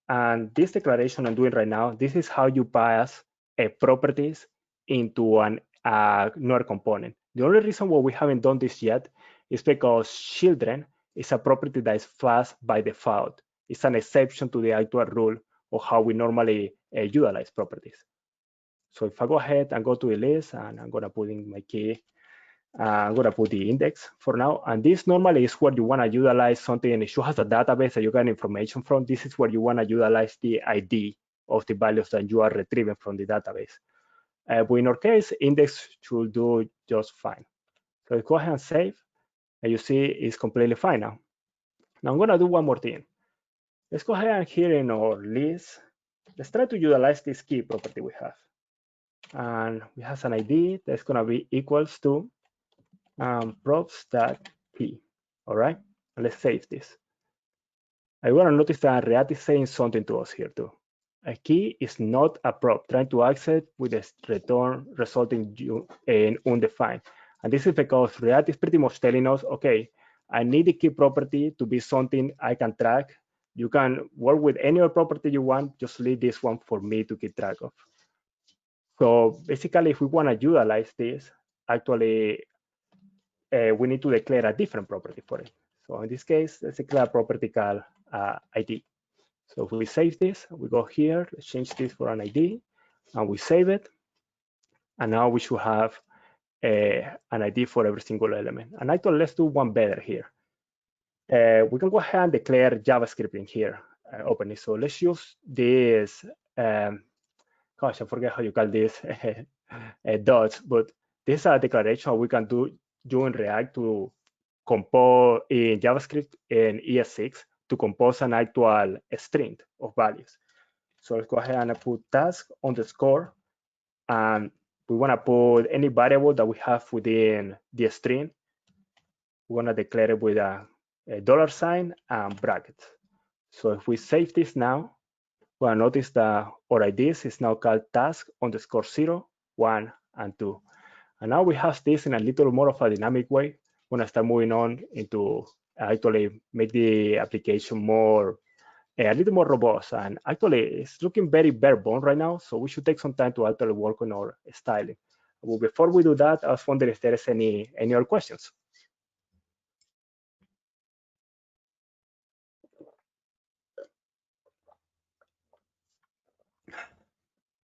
And this declaration I'm doing right now, this is how you pass properties into another component. The only reason why we haven't done this yet is because children is a property that is passed by default. It's an exception to the actual rule of how we normally utilize properties. So if I go ahead and go to the list and I'm gonna put in my key, I'm gonna put the index for now. And this normally is where you wanna utilize something. If you have a database that you get information from, this is where you wanna utilize the ID of the values that you are retrieving from the database. But in our case, index should do just fine. So go ahead and save, and you see it's completely fine now. Now I'm gonna do one more thing. Let's go ahead and here in our list, let's try to utilize this key property we have. And we have an ID that's gonna be equals to props.key. All right, and let's save this. I want to notice that React is saying something to us here too. A key is not a prop trying to access with a return resulting in undefined. And this is because React is pretty much telling us, okay, I need the key property to be something I can track. You can work with any other property you want, just leave this one for me to keep track of. So basically, if we want to utilize this, actually, we need to declare a different property for it. So in this case, let's declare a property called ID. So if we save this, we go here, let's change this for an ID, and we save it. And now we should have an ID for every single element. And actually, let's do one better here. We can go ahead and declare JavaScript in here, open it. So let's use this, gosh, I forget how you call this, dots, but this is a declaration we can do in React to compose in JavaScript in ES6 to compose an actual string of values. So let's go ahead and put task underscore, and we want to put any variable that we have within the string. We want to declare it with a $sign and brackets. So if we save this now, we'll notice that our IDs is now called task underscore 0, 1, and 2. And now we have this in a little more of a dynamic way. We're gonna start moving on into actually make the application more, a little more robust. And actually it's looking very bare bone right now. So we should take some time to actually work on our styling. But before we do that, I was wondering if there is any other questions.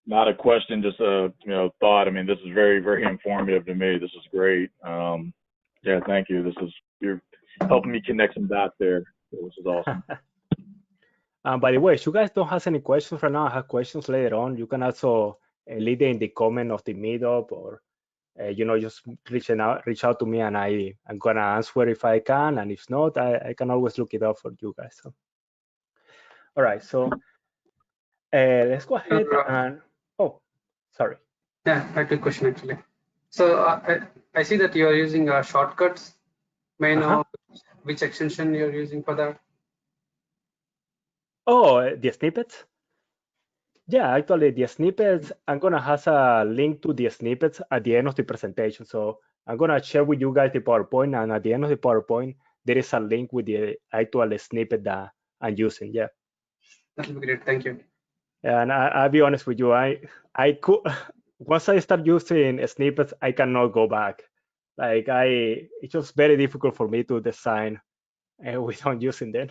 Not a question, just a thought. I mean, this is very, very informative to me. This is great. Yeah, thank you. You're helping me connect some dots there. This is awesome. By the way, if you guys don't have any questions right now, I have questions later on. You can also leave it in the comment of the meetup, or just reach out to me, and I'm gonna answer if I can, and if not, I can always look it up for you guys. So, all right, so let's go ahead and sorry. Yeah, I have a question actually. So I see that you are using shortcuts. May I know which extension you're using for that? Oh, the snippets? Yeah, actually, the snippets, I'm going to have a link to the snippets at the end of the presentation. So I'm going to share with you guys the PowerPoint, and at the end of the PowerPoint, there is a link with the actual snippet that I'm using. Yeah. That will be great. Thank you. And I'll be honest with you, I could, once I start using snippets, I cannot go back. Like it's just very difficult for me to design without using them.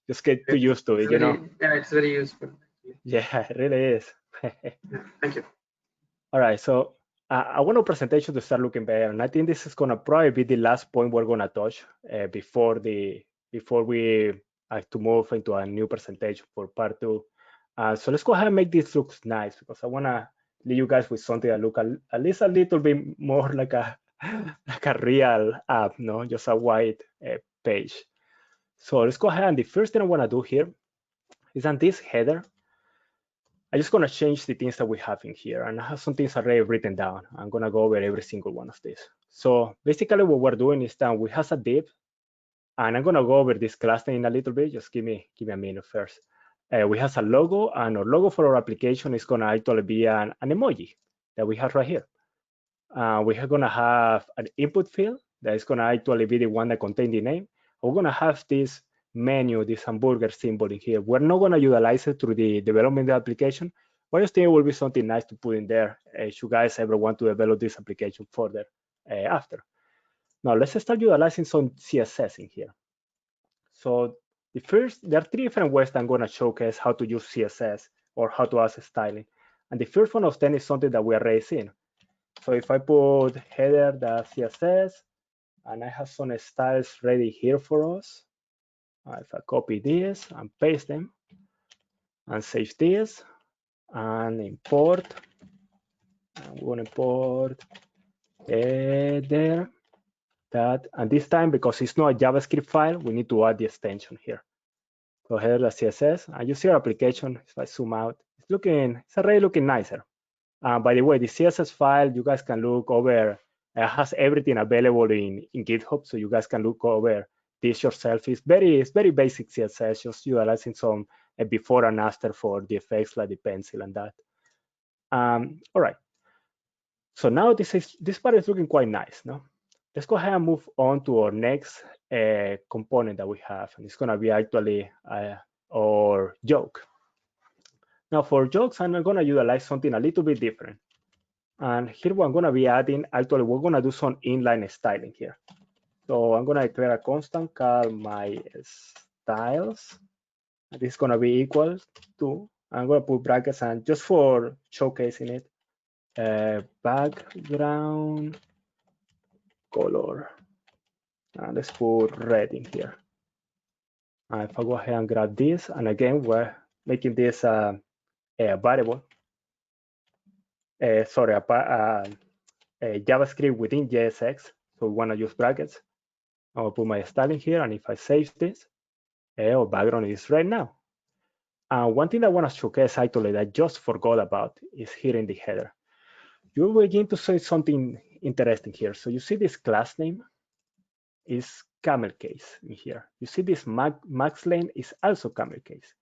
Just get too used to it, you know? Yeah, it's very useful. Yeah, it really is. Yeah, thank you. All right, so I want our presentation to start looking better, and I think this is gonna probably be the last point we're gonna touch before we to move into a new presentation for part 2. So let's go ahead and make this look nice, because I wanna leave you guys with something that look at least a little bit more like a like a real app, no, just a white page. So let's go ahead, and the first thing I wanna do here is on this header. I'm just gonna change the things that we have in here, and I have some things already written down. I'm gonna go over every single one of these. So basically what we're doing is that we have a div, and I'm gonna go over this class name a little bit. Just give me a minute first. We have a logo, and our logo for our application is gonna actually be an emoji that we have right here. We are gonna have an input field that is gonna actually be the one that contains the name. We're gonna have this menu, this hamburger symbol in here. We're not gonna utilize it through the development of the application, but I just think it will be something nice to put in there if you guys ever want to develop this application further after. Now let's start utilizing some CSS in here. So there are 3 different ways that I'm gonna showcase how to use CSS or how to add styling. And the first one of them is something that we are already seeing. So if I put header.css, and I have some styles ready here for us, if I copy this and paste them and save this and import, I'm going to import header that, and this time because it's not a JavaScript file, we need to add the extension here. So header.css, and you see our application. If I zoom out, it's already looking nicer. By the way, the CSS file, you guys can look over, has everything available in GitHub, so you guys can look over this yourself. It's very basic CSS, just utilizing some before and after for the effects like the pencil and that. All right. So now this part is looking quite nice, no? Let's go ahead and move on to our next component that we have, and it's gonna be actually our joke. Now for jokes, I'm gonna utilize something a little bit different. And here I'm gonna be adding, actually we're gonna do some inline styling here. So I'm gonna declare a constant called my styles. And this is gonna be equal to, I'm gonna put brackets and just for showcasing it, background color. And let's put red in here. And if I go ahead and grab this, and again, we're making this a variable. Sorry, a JavaScript within JSX. So we want to use brackets. I'll put my styling here, and if I save this, our background is red now. One thing I want to showcase actually that I just forgot about is here in the header. You will begin to see something interesting here. So you see this class name is camel case in here. You see this max lane is also camel case.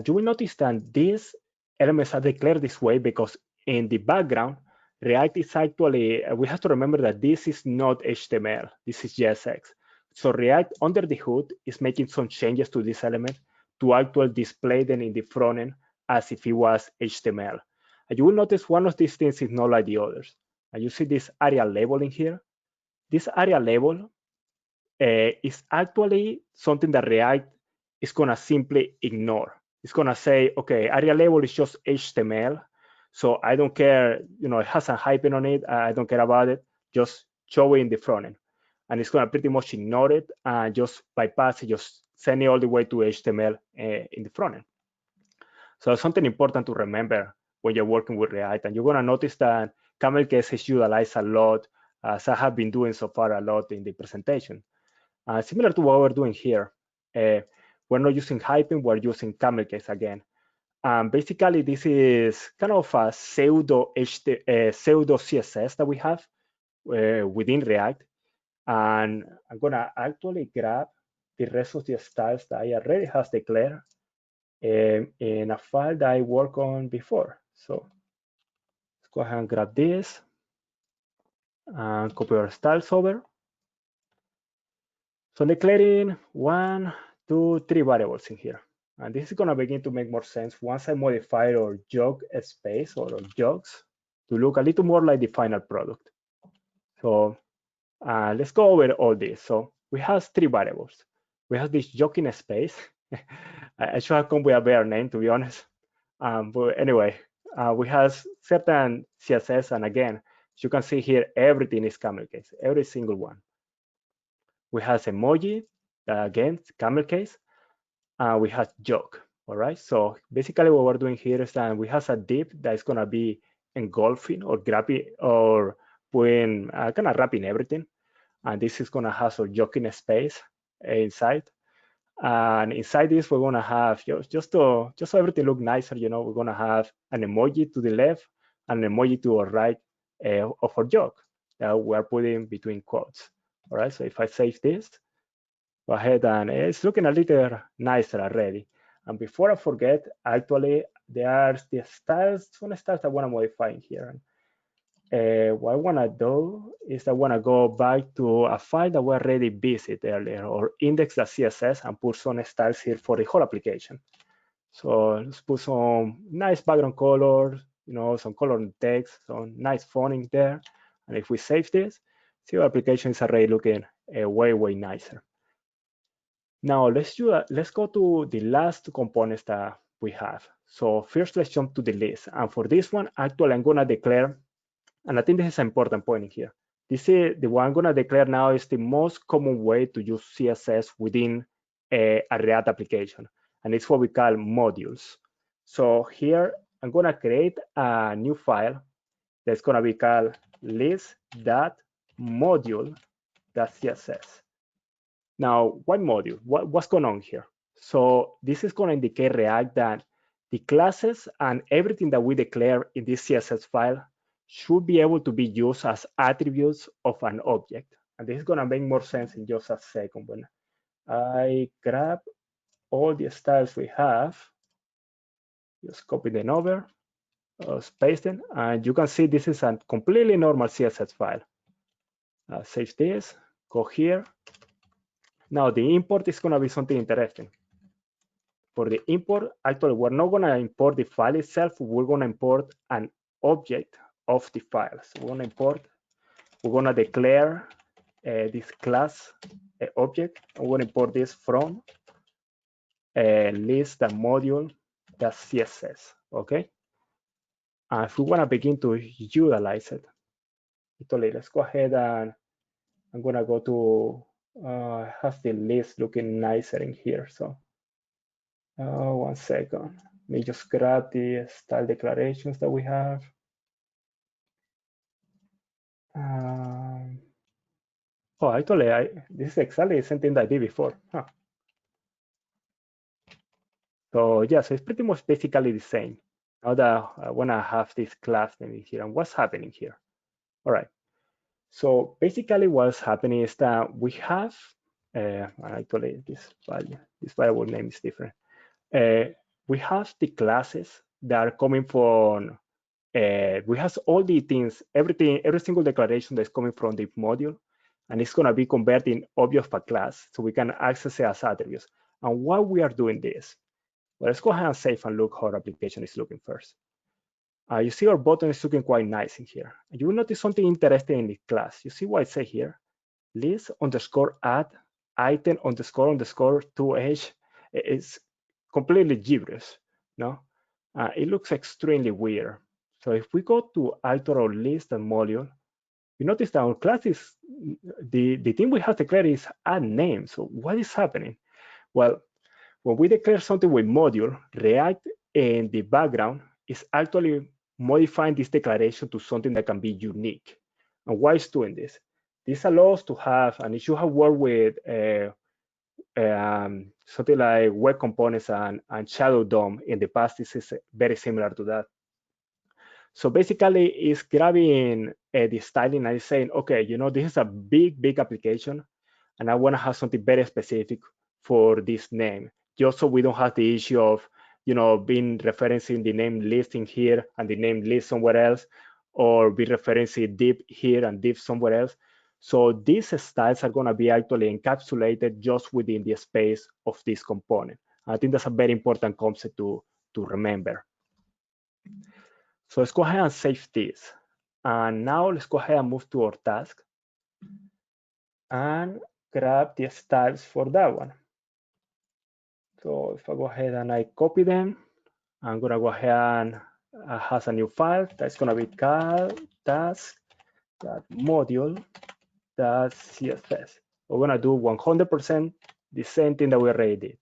You will notice that these elements are declared this way because in the background, React is actually, we have to remember that this is not HTML, this is JSX. So React under the hood is making some changes to this element to actually display them in the front end as if it was HTML. And you will notice one of these things is not like the others. And you see this area label in here. This area label is actually something that React is gonna simply ignore. It's gonna say, okay, area label is just HTML. So I don't care, you know, it has a hyphen on it. I don't care about it. Just show it in the front end. And it's gonna pretty much ignore it and just bypass it, just send it all the way to HTML in the front end. So it's something important to remember when you're working with React. And you're gonna notice that camel case is utilized a lot, as I have been doing so far a lot in the presentation. Similar to what we're doing here, we're not using hyphen, we're using camel case again. Basically, this is kind of a pseudo CSS that we have. within React. And I'm gonna actually grab the rest of the styles that I already have declared in a file that I worked on before. So let's go ahead and grab this and copy our styles over. So I'm declaring 1, 2, 3 variables in here. And this is gonna begin to make more sense once I modify our jog space or our jogs to look a little more like the final product. So let's go over all this. So we have 3 variables. We have this jogging space. I should have come with a better name, to be honest. But anyway, we have certain CSS, and again, as you can see here, everything is camel case, every single one. We have emoji, again, camel case, and we have jog. All right. So basically, what we're doing here is that we have a div that is gonna be engulfing or grabbing or putting kind of wrapping everything, and this is gonna have some jogging space inside. And inside this, we're gonna have just so everything look nicer. You know, we're gonna have an emoji to the left and an emoji to our right of our jog that we're putting between quotes. All right. So if I save this, go ahead, and it's looking a little nicer already. And before I forget, actually, there's the styles, some styles I want to modify in here. What I want to do is I want to go back to a file that we already visited earlier, or index.css, and put some styles here for the whole application. So let's put some nice background colors, you know, some color in text, some nice fonting there. And if we save this, see our application is already looking way, way nicer. Now let's go to the last components that we have. So first, let's jump to the list. And for this one, actually, I'm gonna declare, and I think this is an important point in here. This is the one I'm gonna declare now is the most common way to use CSS within a React application, and it's what we call modules. So here, I'm gonna create a new file that's gonna be called list.module.css. Now, what module? What's going on here? So this is going to indicate React that the classes and everything that we declare in this CSS file should be able to be used as attributes of an object. And this is going to make more sense in just a second. When I grab all the styles we have, just copy them over, paste them, and you can see this is a completely normal CSS file. Save this, go here. Now the import is going to be something interesting. For the import, actually, we're not going to import the file itself. We're going to import an object of the file. So we're going to import, we're going to declare this class object. We're going to import this from list.module.css, okay? And if we want to begin to utilize it, let's go ahead and I'm going to go to, have the list looking nicer in here. So 1 second. Let me just grab the style declarations that we have. Oh, actually, this is exactly the same thing that I did before. Huh. So yeah, so it's pretty much basically the same. Now that I want to have this class name here, and what's happening here? All right. So basically, what's happening is that we have actually this variable name is different. We have the classes that are coming from. We have all the things, every single declaration that's coming from the module, and it's going to be converting objects per class, so we can access it as attributes. And why we are doing this? Well, let's go ahead and save and look how our application is looking first. You see our button is looking quite nice in here. You will notice something interesting in the class. You see what I say here? List_add item___ 2h. It's completely gibberish, no? It looks extremely weird. So if we go to alter our list and module, you notice that our class is, the thing we have declared is add name. So what is happening? Well, when we declare something with module, React in the background is actually modifying this declaration to something that can be unique. And why is doing this? This allows to have, and if you have worked with something like web components and Shadow DOM in the past, this is very similar to that. So basically, it's grabbing the styling and it's saying, okay, this is a big application, and I want to have something very specific for this name, just so we don't have the issue of, being referencing the name listing here and the name list somewhere else, or be referencing div here and div somewhere else. So these styles are going to be actually encapsulated just within the space of this component. I think that's a very important concept to remember. So let's go ahead and save this. And now let's go ahead and move to our task and grab the styles for that one. So if I go ahead and I copy them, I'm gonna go ahead and has a new file that's gonna be called task.module.css. We're gonna do 100% the same thing that we already did.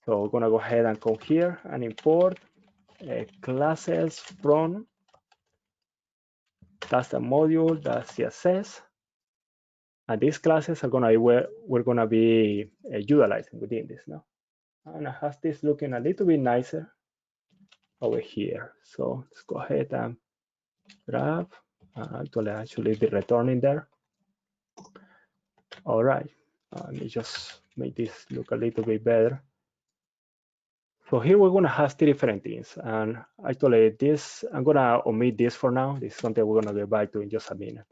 So we're gonna go ahead and come here and import classes from task.module.css. And these classes are gonna be where we're gonna be utilizing within this now. And I have this looking a little bit nicer over here. So let's go ahead and grab, actually the return in there. All right, let me just make this look a little bit better. So here we're gonna have 3 different things. And actually this, I'm gonna omit this for now. This is something we're gonna get back to in just a minute.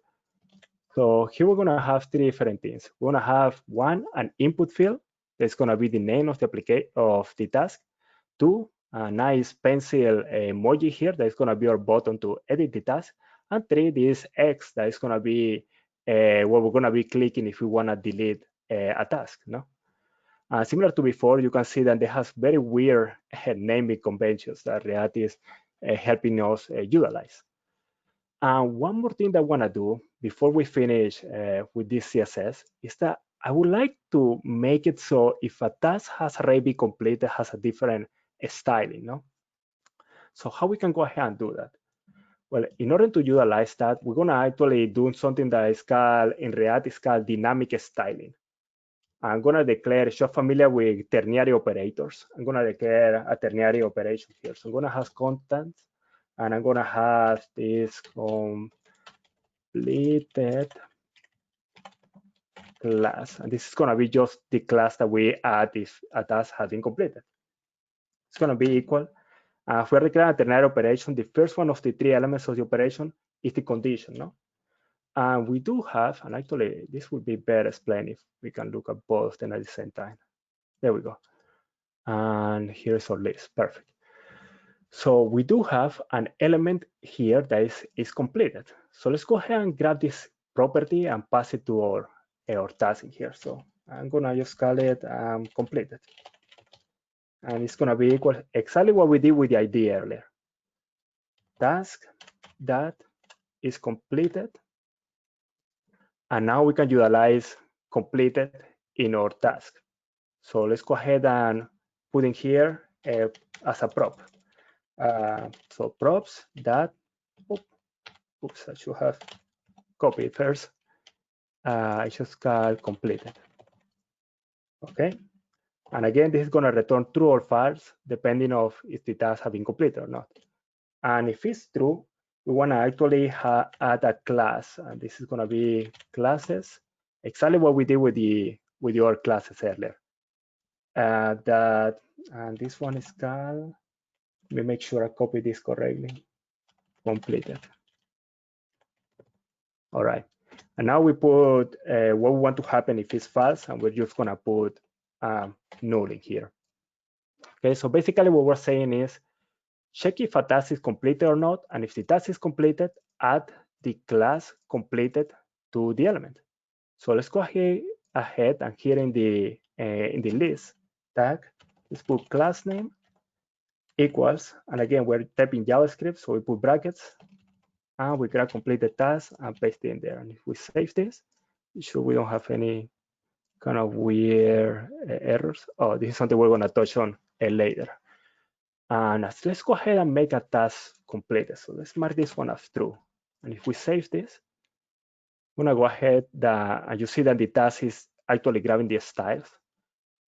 So here we're gonna have 3 different things. We're gonna have an input field. That's gonna be the name of the application of the task. 2, a nice pencil emoji here. That's gonna be our button to edit the task. And 3, this X that is gonna be where we're gonna be clicking if we wanna delete a task. No. Similar to before, you can see that they have very weird naming conventions that React is helping us utilize. And one more thing that I want to do before we finish with this CSS is that I would like to make it so if a task has already been completed, has a different styling, no? So how we can go ahead and do that? Well, in order to utilize that, we're going to actually do something that is called, in React, is called dynamic styling. I'm going to declare, if you're familiar with ternary operators, I'm going to declare a ternary operation here. So I'm going to have content, and I'm going to have this completed class. And this is going to be just the class that we add if a task has been completed. It's going to be equal. If we're declaring a ternary operation, the first one of the 3 elements of the operation is the condition, no? And we do have, and actually this would be better explained if we can look at both of them at the same time. There we go. And here's our list, perfect. So we do have an element here that is completed. So let's go ahead and grab this property and pass it to our task in here. So I'm gonna just call it completed. And it's gonna be equal exactly what we did with the ID earlier. Task that is completed. And now we can utilize completed in our task. So let's go ahead and put in here as a prop. So props that, oops, I should have copied first. I just call completed. Okay. And again, this is going to return true or false depending on if the task has been completed or not. And if it's true, we want to actually add a class, and this is going to be classes, exactly what we did with your classes earlier. And this one is called, let me make sure I copy this correctly, completed. All right, and now we put what we want to happen if it's false, and we're just going to put null in here. Okay, so basically what we're saying is, check if a task is completed or not, and if the task is completed, add the class completed to the element. So let's go ahead and here in the list tag, let's put class name equals, and again we're typing JavaScript, so we put brackets, and we grab completed task and paste it in there. And if we save this, sure we don't have any kind of weird errors. Oh, this is something we're going to touch on later. And let's go ahead and make a task completed. So let's mark this one as true. And if we save this, I'm going to go ahead and you see that the task is actually grabbing the styles.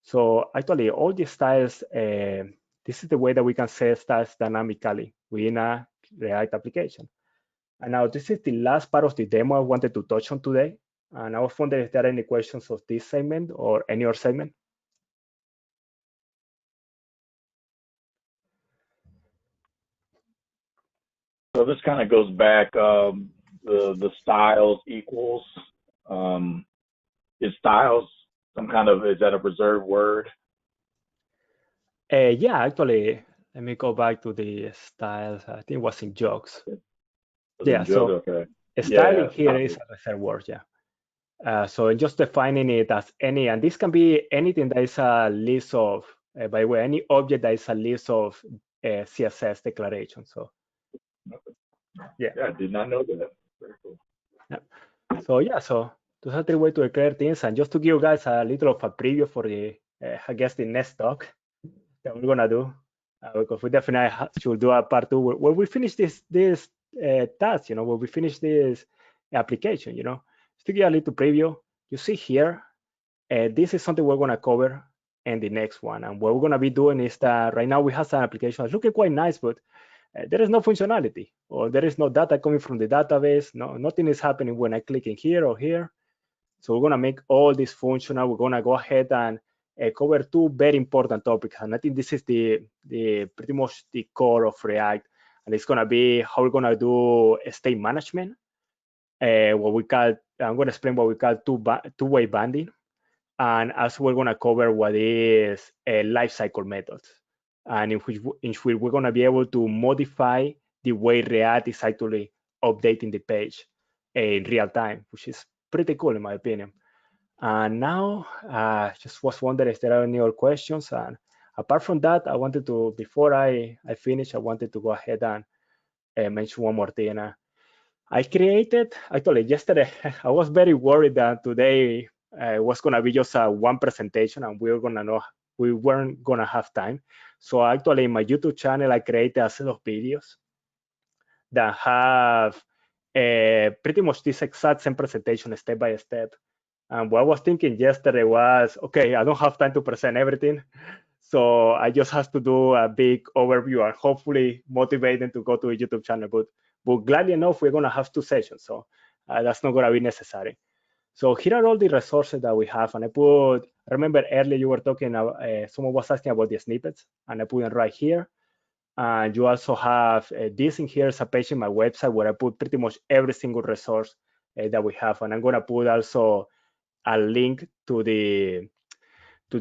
So actually all the styles, this is the way that we can set styles dynamically within a React application. And now this is the last part of the demo I wanted to touch on today. And I was wondering if there are any questions of this segment or any other segment. So this kind of goes back, the styles equals, is styles some kind of, is that a reserved word? Yeah, actually, let me go back to the styles. I think it was in jokes. Yeah, so Okay. styling Yeah, here is a reserved word, yeah. So just defining it as any, and this can be anything that is a list of, by the way, any object that is a list of CSS declarations. So yeah. Yeah, I did not know that. Very cool. Yeah. So yeah, so those are 3 ways to declare things. And just to give you guys a little of a preview for the, I guess, the next talk that we're gonna do, because we definitely should do a part 2 where we finish this task, where we finish this application, Just to give you a little preview, you see here, this is something we're gonna cover in the next one. And what we're gonna be doing is that right now we have an application that's looking quite nice, but there is no functionality, or there is no data coming from the database. No, nothing is happening when I click in here or here. So we're gonna make all this functional. We're gonna go ahead and cover 2 very important topics, and I think this is the pretty much the core of React, and it's gonna be how we're gonna do state management. What we call, I'm gonna explain what we call two-way banding, and also we're gonna cover what is lifecycle methods, and in which we're gonna be able to modify the way React is actually updating the page in real time, which is pretty cool in my opinion. And now, just was wondering if there are any other questions. And apart from that, I wanted to, before I finish, I wanted to go ahead and mention one more thing. I created, actually yesterday, I was very worried that today was gonna be just one presentation and we weren't gonna have time. So actually in my YouTube channel, I created a set of videos that have pretty much this exact same presentation step by step. And what I was thinking yesterday was, okay, I don't have time to present everything. So I just have to do a big overview and hopefully motivate them to go to a YouTube channel. But gladly enough, we're gonna have 2 sessions. So that's not gonna be necessary. So here are all the resources that we have. And I remember earlier you were talking, someone was asking about the snippets, and I put them right here. And you also have this in here is a page in my website where I put pretty much every single resource that we have. And I'm gonna put also a link to the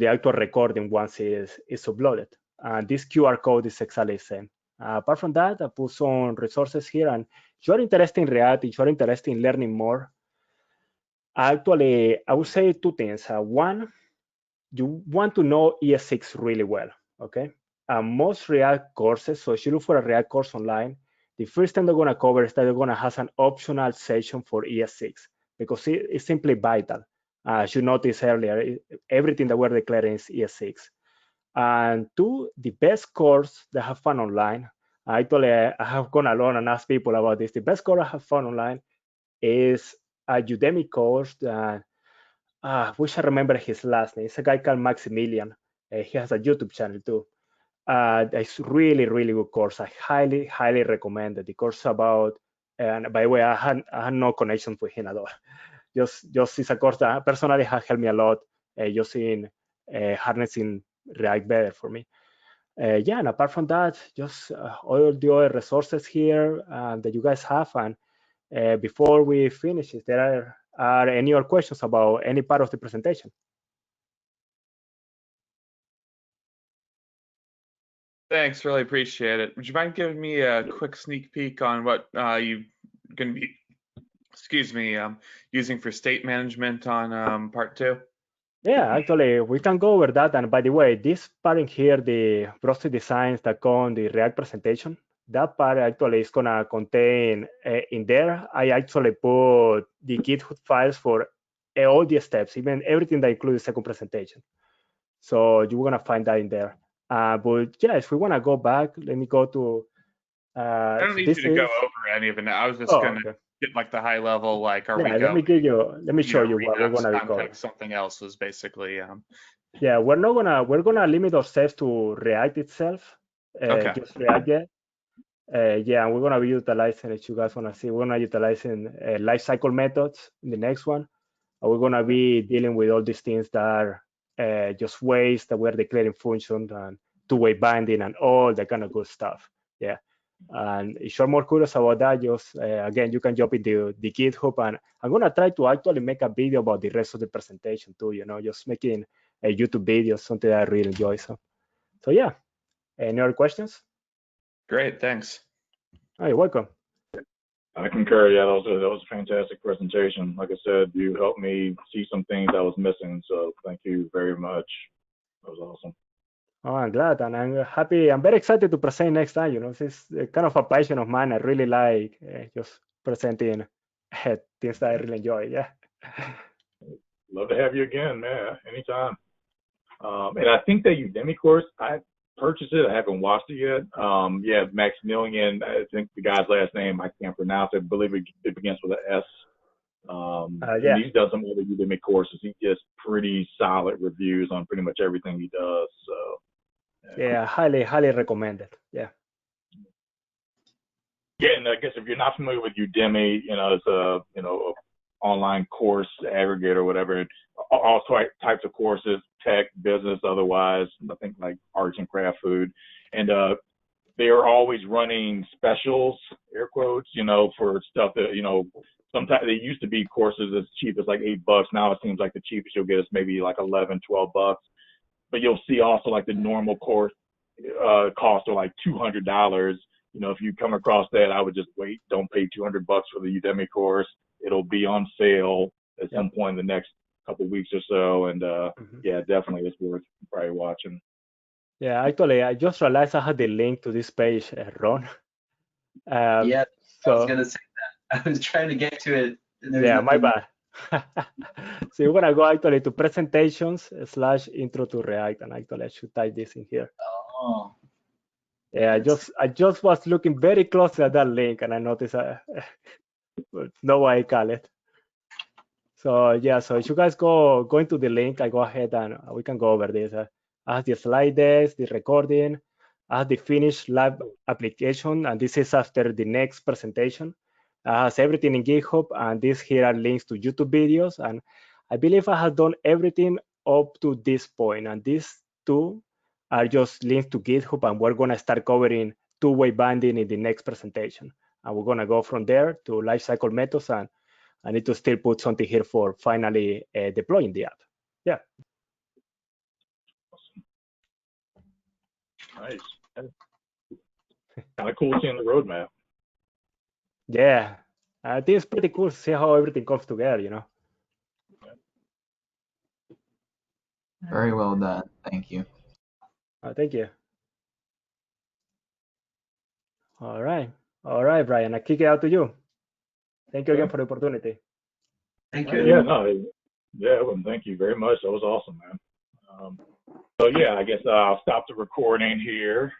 actual recording once it's uploaded. And this QR code is exactly the same. Apart from that, I put some resources here. And if you're interested in React, if you're interested in learning more, actually, I would say 2 things. One, you want to know ES6 really well, okay? Most React courses, so if you look for a React course online, the first thing they're gonna cover is that they're gonna have an optional session for ES6 because it's simply vital. As you noticed earlier, everything that we're declaring is ES6. And 2, the best course that I have found online, actually I have gone along and asked people about this. The best course I have found online is a Udemy course that I wish I remember his last name. It's a guy called Maximilian. He has a YouTube channel too. It's really, really good course. I highly, highly recommend it. The course about, and by the way, I had no connection with him at all. Just it's a course that personally has helped me a lot, just in harnessing React better for me. Yeah, and apart from that, just all the other resources here that you guys have. And before we finish, if there are any other questions about any part of the presentation? Thanks, really appreciate it. Would you mind giving me a quick sneak peek on what you're going to be, using for state management on part 2? Yeah, actually, we can go over that. And by the way, this part in here, the Broce designs that come the React presentation, that part actually is gonna contain in there. I actually put the GitHub files for all the steps, even everything that includes the second presentation. So you're gonna find that in there. But yeah, if we wanna go back, let me go to. I don't need you to go over any of it now. I was just gonna get like the high level, like, are we going? Let me show you what we're gonna cover. Something else was basically. Yeah, we're gonna limit ourselves to React itself. Okay. Just React yet. Yeah, and we're gonna be utilizing, if you guys wanna see, we're gonna utilizing life cycle methods in the next one. And we're gonna be dealing with all these things that are just ways that we're declaring functions and two-way binding and all that kind of good stuff. Yeah. And if you're more curious about that, just again, you can jump into the GitHub, and I'm gonna try to actually make a video about the rest of the presentation too. Just making a YouTube video, something that I really enjoy. So yeah. Any other questions? Great, thanks. Oh, you're welcome. I concur. Yeah, that was a fantastic presentation. Like I said, you helped me see some things I was missing. So thank you very much. That was awesome. Oh, I'm glad, and I'm happy. I'm very excited to present next time. This is kind of a passion of mine. I really like just presenting things that I really enjoy. Yeah. Love to have you again, man. Anytime. And I think that Udemy course, I purchased it. I haven't watched it yet. Yeah, Maximilian, I think the guy's last name, I can't pronounce it. I believe it begins with an S. Yeah. And he's done some other Udemy courses. He gets pretty solid reviews on pretty much everything he does. So yeah, highly recommended. Yeah. Yeah, and I guess if you're not familiar with Udemy, it's a a online course aggregator or whatever. All types of courses, tech, business, otherwise. I think like arts and craft, food, and they are always running specials, air quotes, for stuff that sometimes they used to be courses as cheap as like $8. Now it seems like the cheapest you'll get is maybe like $11, $12. But you'll see also like the normal course cost are like $200. If you come across that, I would just wait. Don't pay $200 for the Udemy course. It'll be on sale at some point in the next couple of weeks or so. And yeah, definitely it's worth probably watching. Yeah, actually, I just realized I had the link to this page, Ron. Yeah, so, I was gonna say that. I was trying to get to it. And yeah, my bad. So you're gonna go actually to presentations/intro to React, and actually I should type this in here. Oh. Yeah, I just was looking very closely at that link, and I noticed no way I call it. So yeah, so if you guys go into the link, I go ahead and we can go over this. I have the slide decks, the recording, I have the finished lab application, and this is after the next presentation. I has everything in GitHub, and these here are links to YouTube videos, and I believe I have done everything up to this point, and these two are just links to GitHub, and we're gonna start covering two-way binding in the next presentation. And we're gonna go from there to lifecycle methods, and I need to still put something here for finally deploying the app. Yeah. Nice. Kind of cool seeing the roadmap. Yeah, I think it's pretty cool to see how everything comes together, Very well done. Thank you. Thank you. All right, Brian. I kick it out to you. Thank you again for the opportunity. Thank you. Yeah, well, thank you very much. That was awesome, man. So yeah, I guess I'll stop the recording here.